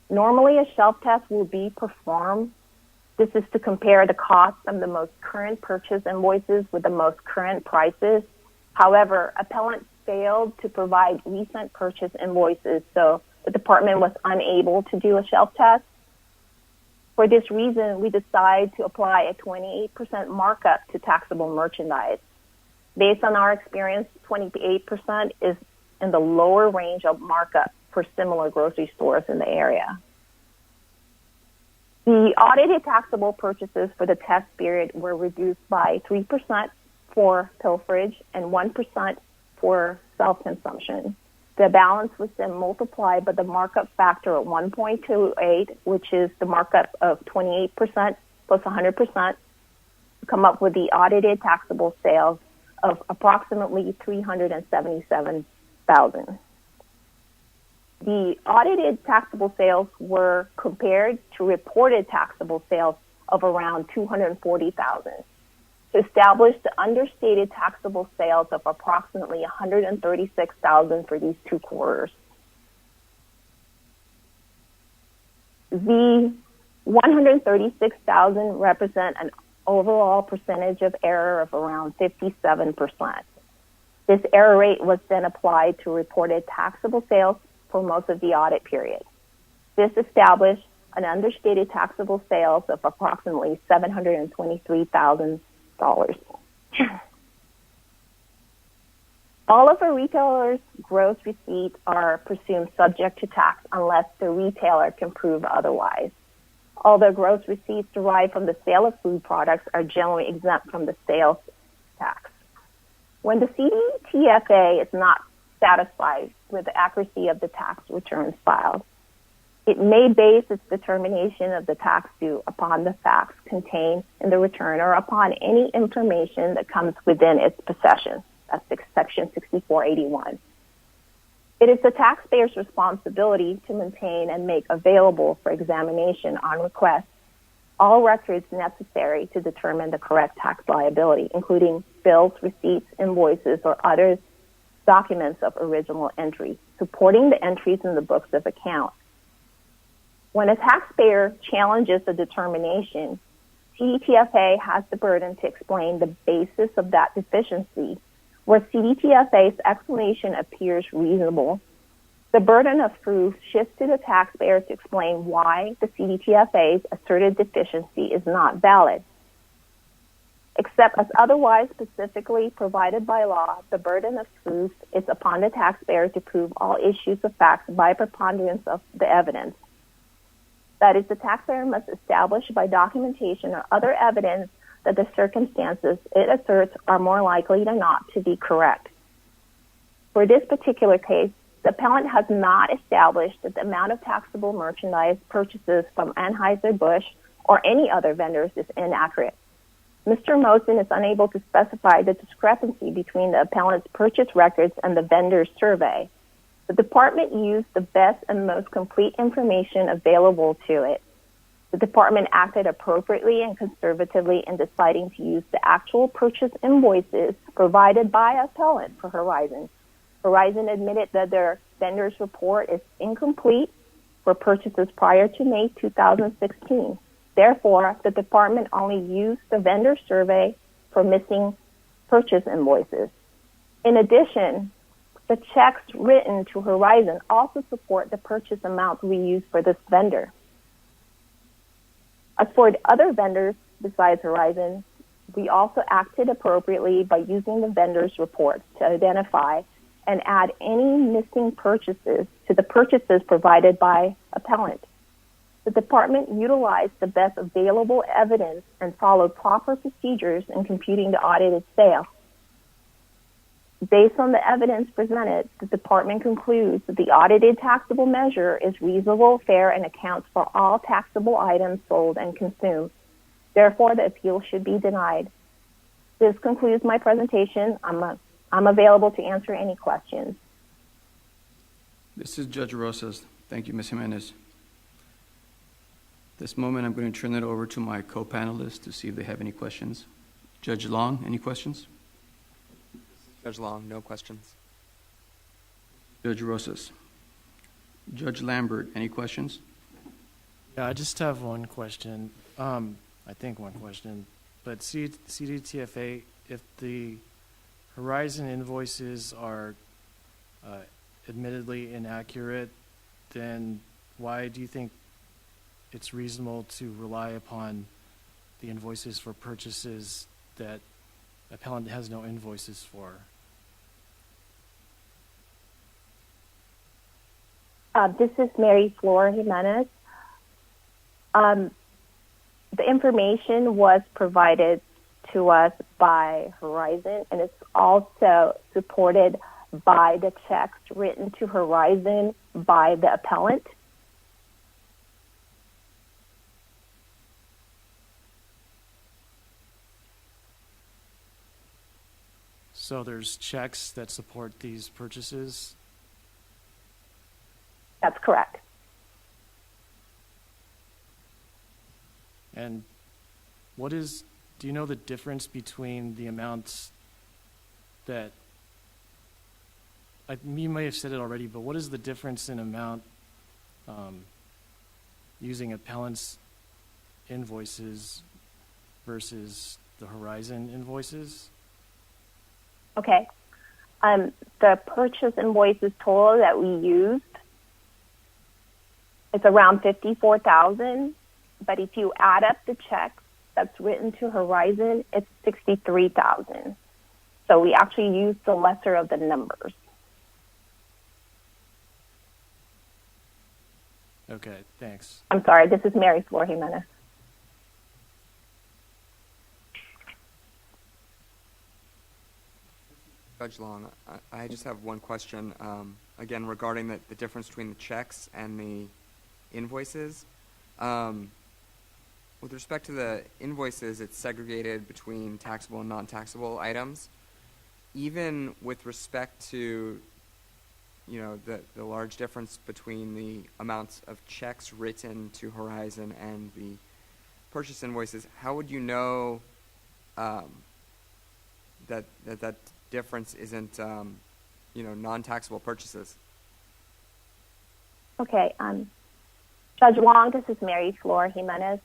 Normally, a shelf test will be performed. This is to compare the cost of the most current purchase invoices with the most current prices. However, appellant failed to provide recent purchase invoices, so the department was unable to do a shelf test. For this reason, we decided to apply a 28% markup to taxable merchandise. Based on our experience, 28% is in the lower range of markup for similar grocery stores in the area. The audited taxable purchases for the test period were reduced by 3% for pilferage and 1% for self-consumption. The balance was then multiplied by the markup factor of 1.28, which is the markup of 28% plus 100%, to come up with the audited taxable sales of approximately $377,000. The audited taxable sales were compared to reported taxable sales of around $240,000 to establish the understated taxable sales of approximately $136,000 for these two quarters. The $136,000 represent an overall percentage of error of around 57%. This error rate was then applied to reported taxable sales for most of the audit period. This established an understated taxable sales of approximately $723,000. All of a retailer's gross receipts are presumed subject to tax unless the retailer can prove otherwise. Although gross receipts derived from the sale of food products are generally exempt from the sales tax. When the CDTFA is not satisfied with the accuracy of the tax returns filed, it may base its determination of the tax due upon the facts contained in the return or upon any information that comes within its possession. That's Section 6481. It is the taxpayer's responsibility to maintain and make available for examination on request all records necessary to determine the correct tax liability, including bills, receipts, invoices, or other documents of original entry, supporting the entries in the books of account. When a taxpayer challenges a determination, CDTFA has the burden to explain the basis of that deficiency. Where CDTFA's explanation appears reasonable, the burden of proof shifts to the taxpayer to explain why the CDTFA's asserted deficiency is not valid. Except as otherwise specifically provided by law, the burden of proof is upon the taxpayer to prove all issues of facts by preponderance of the evidence. That is, the taxpayer must establish by documentation or other evidence that the circumstances it asserts are more likely than not to be correct. For this particular case, the appellant has not established that the amount of taxable merchandise purchases from Anheuser-Busch or any other vendors is inaccurate. Mr. Mosen is unable to specify the discrepancy between the appellant's purchase records and the vendor's survey. The department used the best and most complete information available to it. The department acted appropriately and conservatively in deciding to use the actual purchase invoices provided by appellant for Horizon. Horizon admitted that their vendor's report is incomplete for purchases prior to May 2016. Therefore, the department only used the vendor survey for missing purchase invoices. In addition, the checks written to Horizon also support the purchase amounts we used for this vendor. As for the other vendors besides Horizon, we also acted appropriately by using the vendor's reports to identify and add any missing purchases to the purchases provided by appellant. The department utilized the best available evidence and followed proper procedures in computing the audited sale. Based on the evidence presented, the department concludes that the audited taxable measure is reasonable, fair, and accounts for all taxable items sold and consumed. Therefore, the appeal should be denied. This concludes my presentation. I'm available to answer any questions. This is Judge Rosas. Thank you, Ms. Jimenez. This moment, I'm going to turn it over to my co-panelists to see if they have any questions. Judge Long, any questions? Judge Long, no questions. Judge Rosas. Judge Lambert, any questions? Yeah, I just have one question. I think one question. But CDTFA, if the Horizon invoices are admittedly inaccurate, then why do you think it's reasonable to rely upon the invoices for purchases that appellant has no invoices for? This is Mary Flor Jimenez. The information was provided to us by Horizon, and it's also supported by the checks written to Horizon by the appellant. So there's checks that support these purchases? That's correct. And do you know the difference between the amounts that, you may have said it already, but what is the difference in amount using appellant's invoices versus the Horizon invoices? Okay. The purchase invoices total that we used, it's around $54,000. But if you add up the checks that's written to Horizon, it's $63,000. So we actually used the lesser of the numbers. Okay, thanks. I'm sorry, this is Mary Flor Jimenez. Judge Long, I just have one question, again, regarding the difference between the checks and the invoices. With respect to the invoices, it's segregated between taxable and non-taxable items. Even with respect to, the large difference between the amounts of checks written to Horizon and the purchase invoices, how would you know that difference isn't, non-taxable purchases? Okay. Judge Long, this is Mary Flor Jimenez.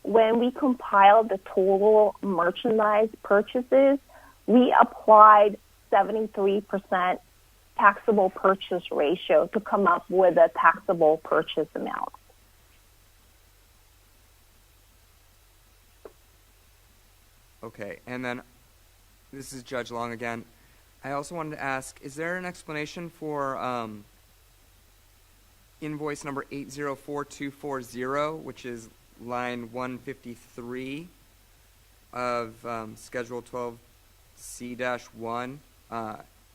When we compiled the total merchandise purchases, we applied 73% taxable purchase ratio to come up with a taxable purchase amount. Okay, and then this is Judge Long again. I also wanted to ask, is there an explanation for invoice number 804240, which is line 153 of Schedule 12C-1.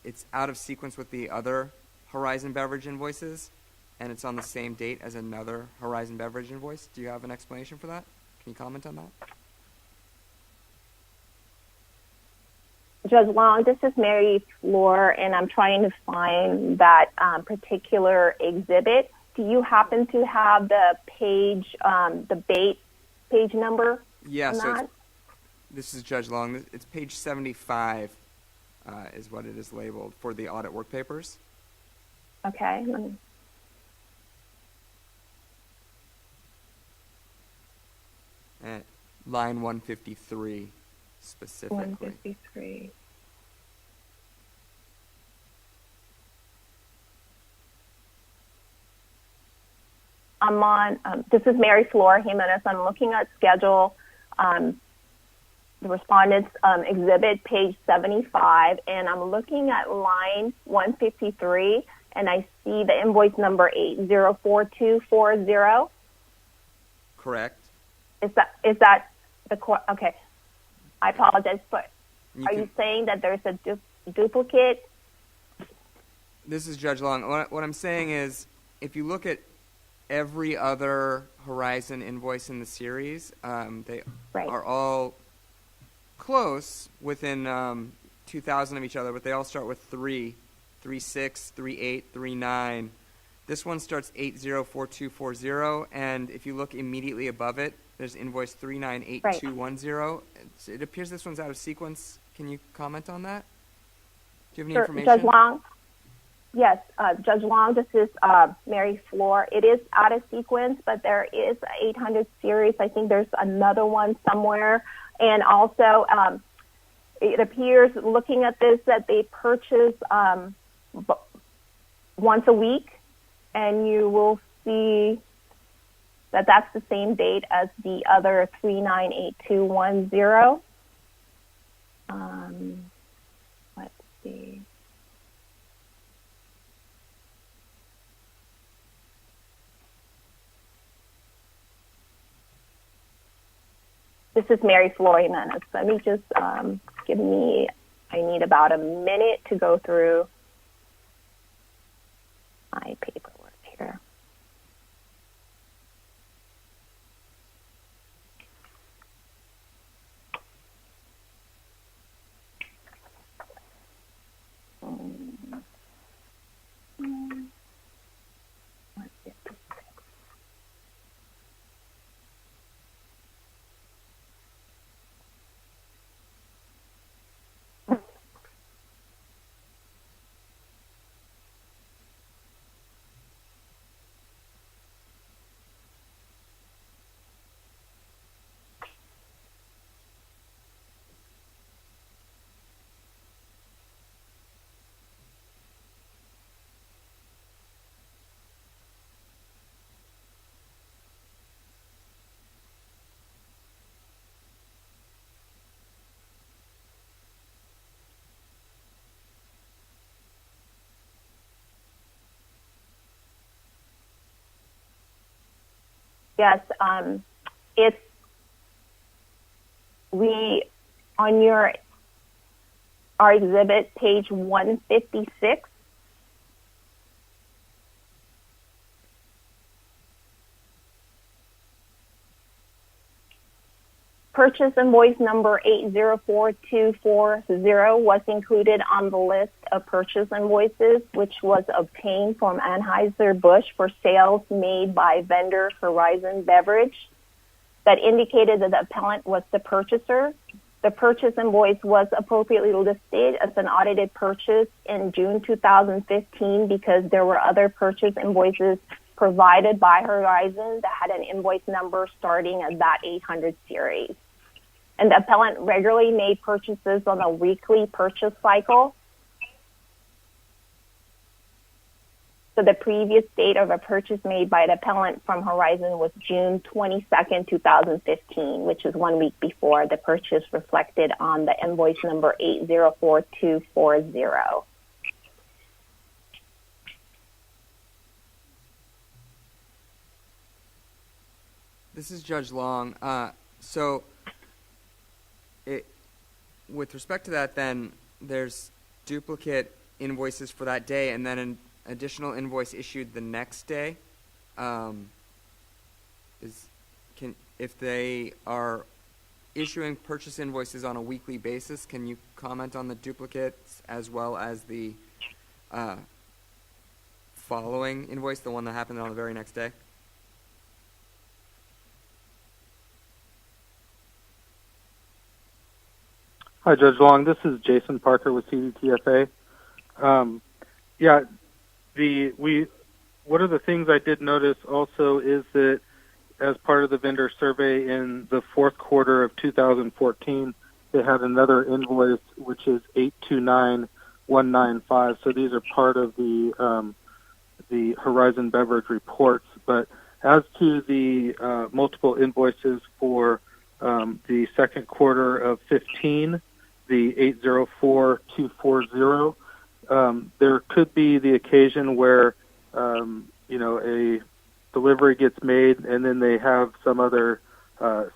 It's out of sequence with the other Horizon Beverage invoices, and it's on the same date as another Horizon Beverage invoice. Do you have an explanation for that? Can you comment on that? Judge Long, this is Mary Flor, and I'm trying to find that particular exhibit. Do you happen to have the page, page number? Yeah, so this is Judge Long. It's page 75 is what it is labeled for the audit work papers. Okay. And line 153 specifically. 153. I'm on, this is Mary Flor Jimenez. I'm looking at schedule, the respondent's exhibit, page 75, and I'm looking at line 153, and I see the invoice number 804240. Correct. Is that the okay? I apologize, but you saying that there's a duplicate? This is Judge Long. What I'm saying is, if you look at every other Horizon invoice in the series, they are all close, within 2,000 of each other, but they all start with 3, 36, 38, 39. This one starts 804240, and if you look immediately above it, there's invoice 398210. It appears this one's out of sequence. Can you comment on that? Do you have any information? Judge Long? Yes, Judge Long, this is Mary Floor. It is out of sequence, but there is an 800 series. I think there's another one somewhere. And also, it appears, looking at this, that they purchase once a week, and you will see that that's the same date as the other 398210. Let's see. This is Mary Floor Jimenez. Let me just I need about a minute to go through my paperwork here. Yes, on our exhibit, page 156. Purchase invoice number 804240 was included on the list of purchase invoices, which was obtained from Anheuser-Busch for sales made by vendor Horizon Beverage, that indicated that the appellant was the purchaser. The purchase invoice was appropriately listed as an audited purchase in June 2015 because there were other purchase invoices provided by Horizon that had an invoice number starting at that 800 series. And the appellant regularly made purchases on a weekly purchase cycle. So the previous date of a purchase made by the appellant from Horizon was June 22nd, 2015, which is 1 week before the purchase reflected on the invoice number 804240. This is Judge Long. With respect to that, then, there's duplicate invoices for that day, and then an additional invoice issued the next day. If they are issuing purchase invoices on a weekly basis, can you comment on the duplicates as well as the following invoice, the one that happened on the very next day? Hi, Judge Long. This is Jason Parker with CDTFA. One of the things I did notice also is that as part of the vendor survey in the fourth quarter of 2014, they had another invoice, which is 829195. So these are part of the Horizon Beverage reports. But as to the multiple invoices for the second quarter of 15, the 804240, There could be the occasion where, a delivery gets made and then they have some other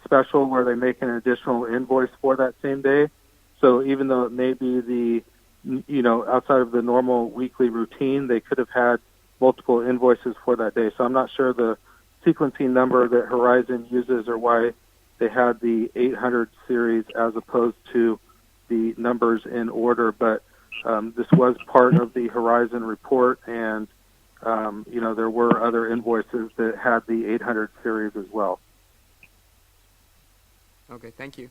special where they make an additional invoice for that same day. So even though it may be outside of the normal weekly routine, they could have had multiple invoices for that day. So I'm not sure the sequencing number that Horizon uses or why they had the 800 series as opposed to the numbers in order, but this was part of the Horizon report, and there were other invoices that had the 800 series as well. Okay, thank you.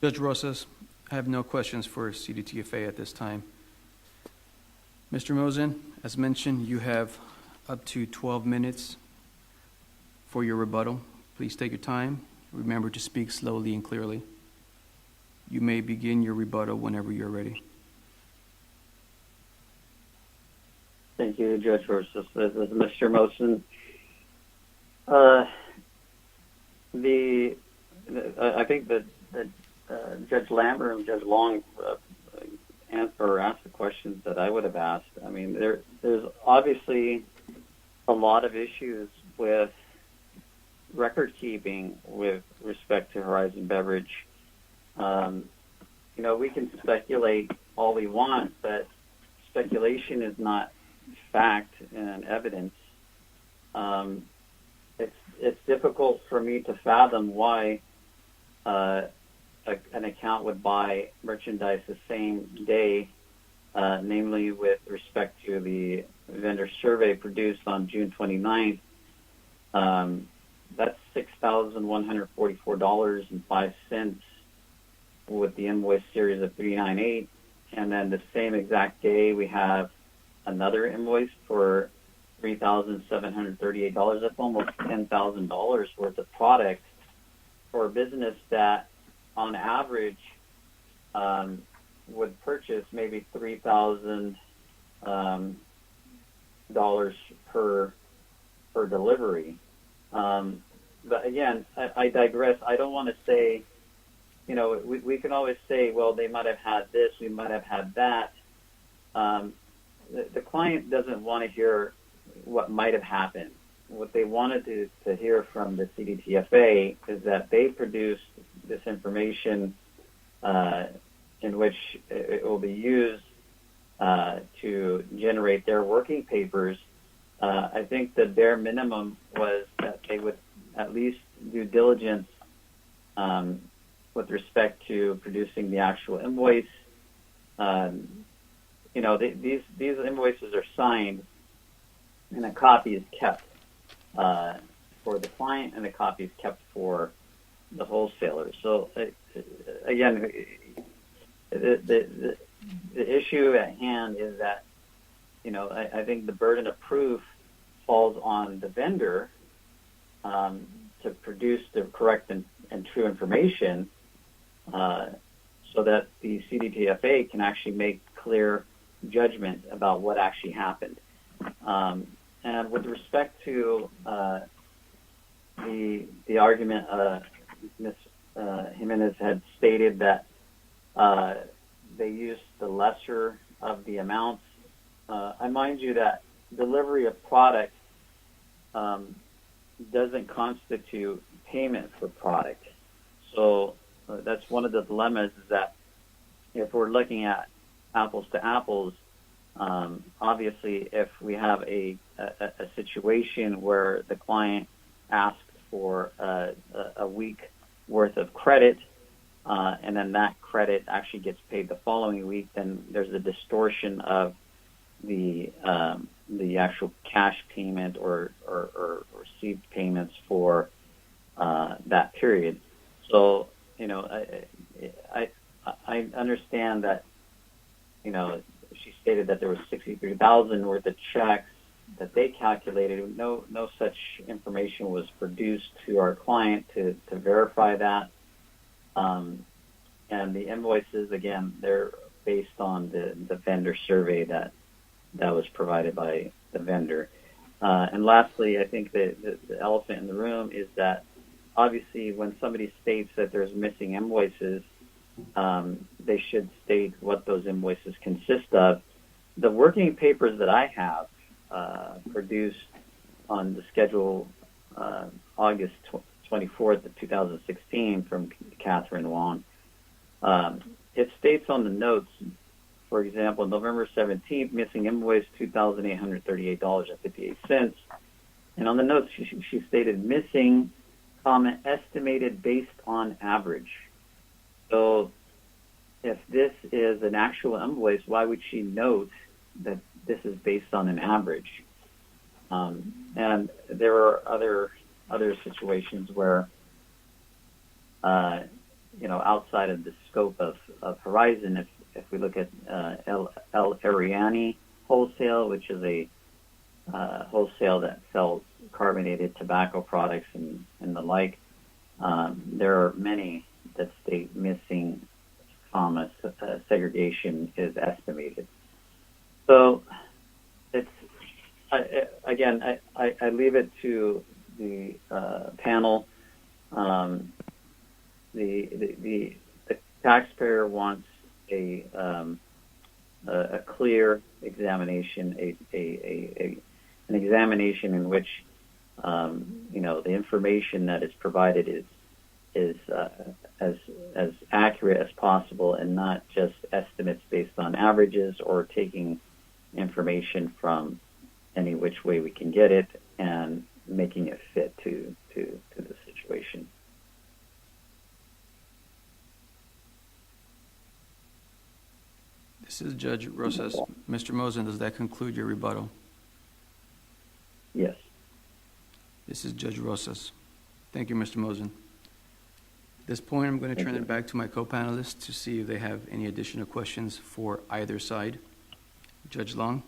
Judge Rosas, I have no questions for CDTFA at this time. Mr. Mosen, as mentioned, you have up to 12 minutes for your rebuttal. Please take your time. Remember to speak slowly and clearly. You may begin your rebuttal whenever you're ready. Thank you, Judge Rosas. This is Mr. Mosen. I think that Judge Lambert and Judge Long asked the questions that I would have asked. I mean, there's obviously a lot of issues with record keeping with respect to Horizon Beverage. We can speculate all we want, but speculation is not fact and evidence. It's difficult for me to fathom why an account would buy merchandise the same day, namely with respect to the vendor survey produced on June 29th. That's $6,144.05 with the invoice series of 398. And then the same exact day, we have another invoice for $3,738. That's almost $10,000 worth of product for a business that, on average, would purchase maybe $3,000 per delivery. But again, I digress. I don't want to say, we can always say, well, they might have had this, we might have had that. The client doesn't want to hear what might have happened. What they wanted to hear from the CDTFA is that they produced this information in which it will be used to generate their working papers. I think the bare minimum was that they would at least do diligence with respect to producing the actual invoice. These invoices are signed, and a copy is kept for the client, and a copy is kept for the wholesaler. So, again, the issue at hand is that, I think the burden of proof falls on the vendor to produce the correct and true information so that the CDTFA can actually make clear judgment about what actually happened. And with respect to the argument, Ms. Jimenez had stated that they used the lesser of the amounts. I mind you that delivery of product doesn't constitute payment for product. So that's one of the dilemmas, is that if we're looking at apples to apples, obviously if we have a situation where the client asks for a week worth of credit, and then that credit actually gets paid the following week, then there's a distortion of the actual cash payment or received payments for that period. So, I understand that, she stated that there was $63,000 worth of checks that they calculated. No such information was produced to our client to verify that. And the invoices, again, they're based on the vendor survey that was provided by the vendor. And lastly, I think the elephant in the room is that obviously when somebody states that there's missing invoices, they should state what those invoices consist of. The working papers that I have produced on the schedule August 24th of 2016 from Catherine Wong, it states on the notes, for example, November 17th, missing invoice $2,838.58. And on the notes, she stated missing, estimated based on average. So if this is an actual invoice, why would she note that this is based on an average? And there are other situations where, outside of the scope of Horizon, if we look at El Ariani Wholesale, which is a wholesale that sells carbonated tobacco products and the like, there are many that state missing, segregation is estimated. So it's I leave it to the panel. The taxpayer wants a clear examination, an examination in which the information that is provided is as accurate as possible, and not just estimates based on averages or taking information from any which way we can get it and making it fit to the situation. This is Judge Rosas. Mr. Mosen, does that conclude your rebuttal? Yes. This is Judge Rosas. Thank you, Mr. Mosen. At this point, I'm going to turn it back to my co-panelists to see if they have any additional questions for either side. Judge Long?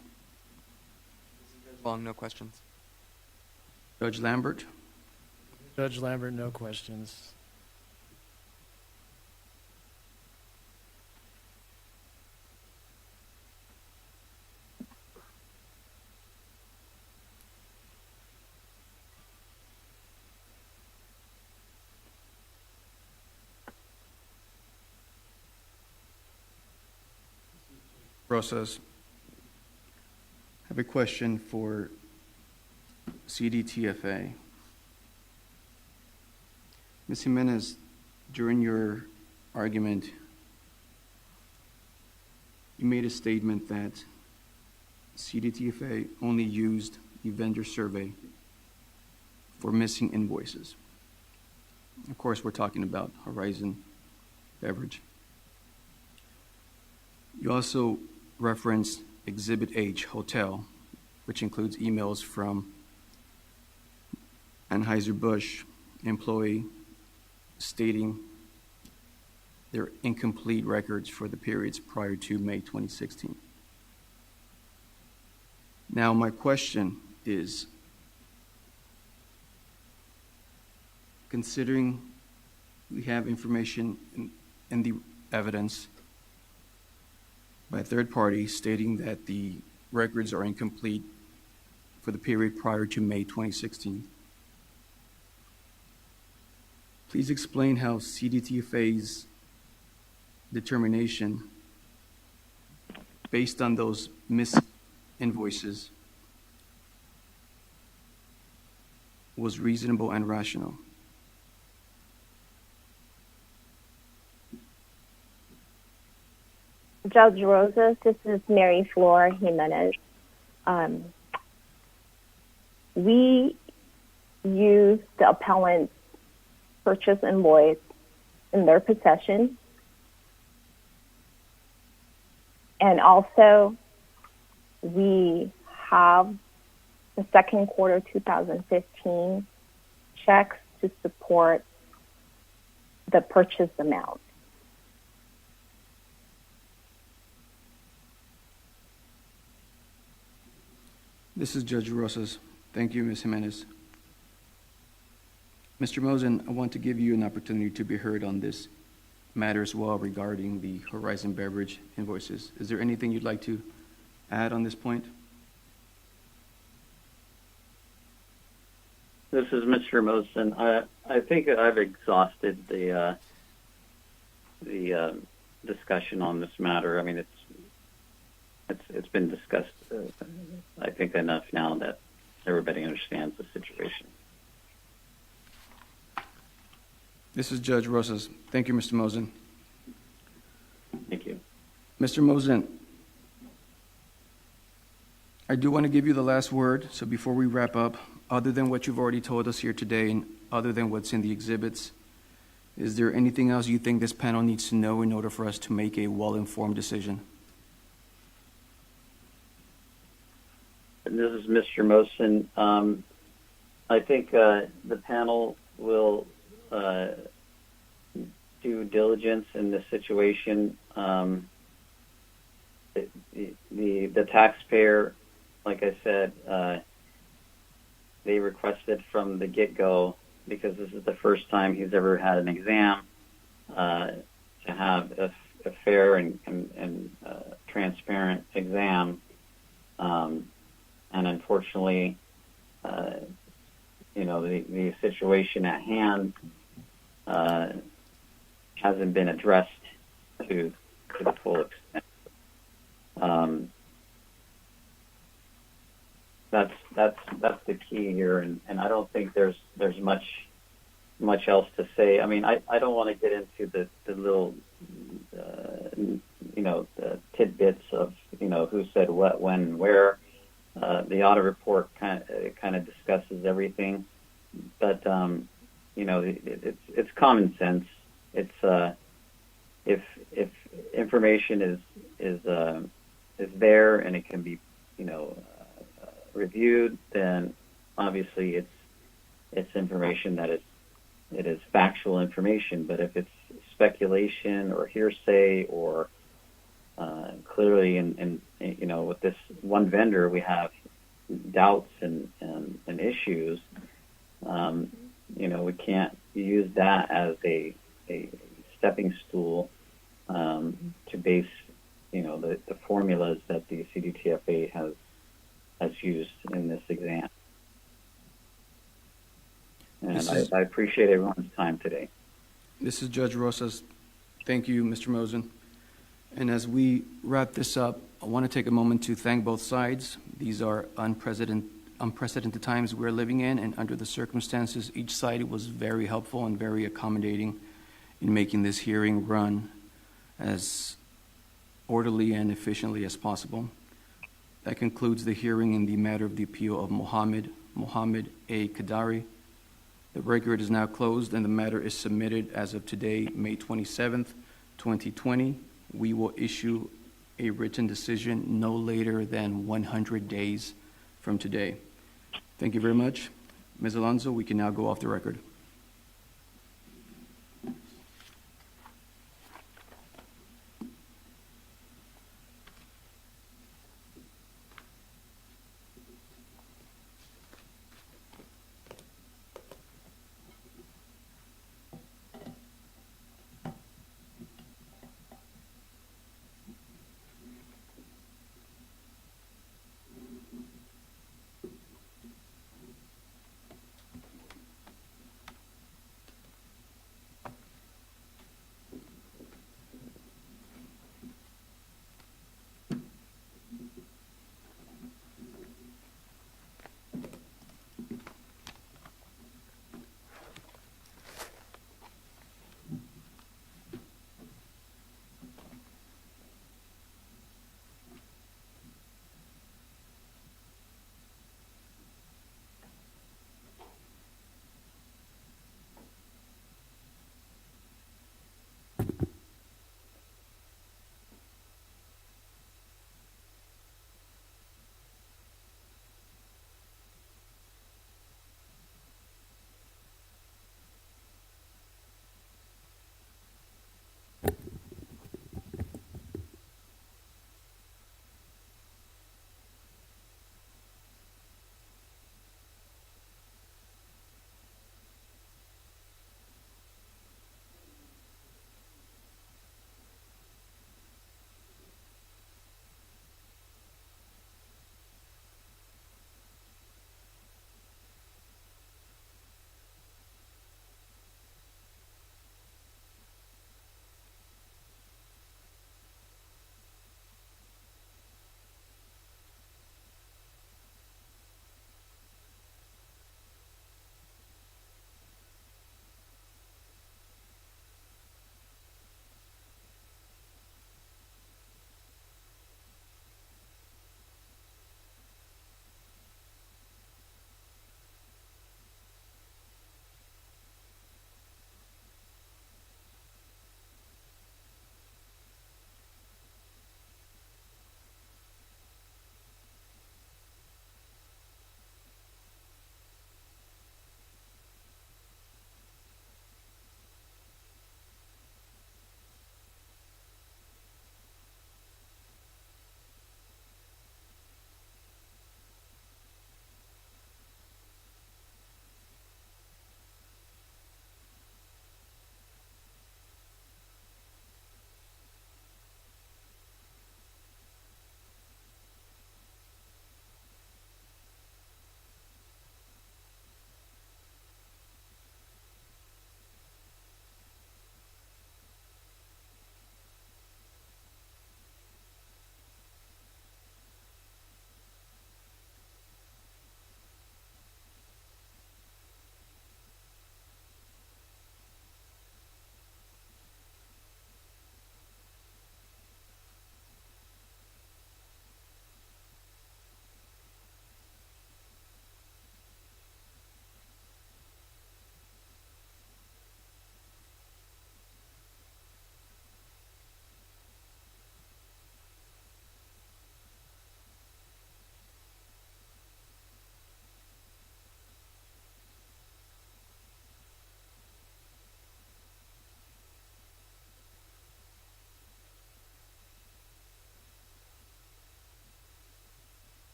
Judge Long, no questions. Judge Lambert? Judge Lambert, no questions. Rosas, I have a question for CDTFA. Ms. Jimenez, during your argument, you made a statement that CDTFA only used the vendor survey for missing invoices. Of course, we're talking about Horizon Beverage. You also referenced Exhibit H Hotel, which includes emails from Anheuser-Busch employee stating their incomplete records for the periods prior to May 2016. Now, my question is, considering we have information in the evidence by a third party stating that the records are incomplete for the period prior to May 2016, please explain how CDTFA's determination based on those missed invoices was reasonable and rational. Judge Rosas, this is Mary Flor Jimenez. We use the appellant's purchase invoice in their possession. And also, we have the second quarter 2015 checks to support the purchase amount. This is Judge Rosas. Thank you, Ms. Jimenez. Mr. Mosen, I want to give you an opportunity to be heard on this matter as well regarding the Horizon Beverage invoices. Is there anything you'd like to add on this point? This is Mr. Mosen. I think I've exhausted the discussion on this matter. I mean, it's been discussed, I think, enough now that everybody understands the situation. This is Judge Rosas. Thank you, Mr. Mosen. Thank you. Mr. Mosen, I do want to give you the last word. So before we wrap up, other than what you've already told us here today and other than what's in the exhibits, is there anything else you think this panel needs to know in order for us to make a well-informed decision? And this is Mr. Mosen. I think the panel will due diligence in this situation. The taxpayer, like I said, they requested from the get-go, because this is the first time he's ever had an exam, to have a fair and transparent exam. And unfortunately, the situation at hand hasn't been addressed to the full extent. That's the key here, and I don't think there's much else to say. I mean, I don't want to get into the little the tidbits of who said what, when, where. The audit report kind of discusses everything, but it's common sense. It's if information is there and it can be reviewed, then obviously it's information that it is factual information. But if it's speculation or hearsay or clearly, and with this one vendor, we have doubts and issues. We can't use that as a stepping stool to base, the formulas that the CDTFA has used in this exam. And I appreciate everyone's time today. This is Judge Rosas. Thank you, Mr. Mosen. And as we wrap this up, I want to take a moment to thank both sides. These are unprecedented times we're living in, and under the circumstances, each side was very helpful and very accommodating in making this hearing run as orderly and efficiently as possible. That concludes the hearing in the matter of the appeal of Mohamed A. Qadari. The record is now closed, and the matter is submitted as of today, May 27th, 2020. We will issue a written decision no later than 100 days from today. Thank you very much. Ms. Alonso, we can now go off the record.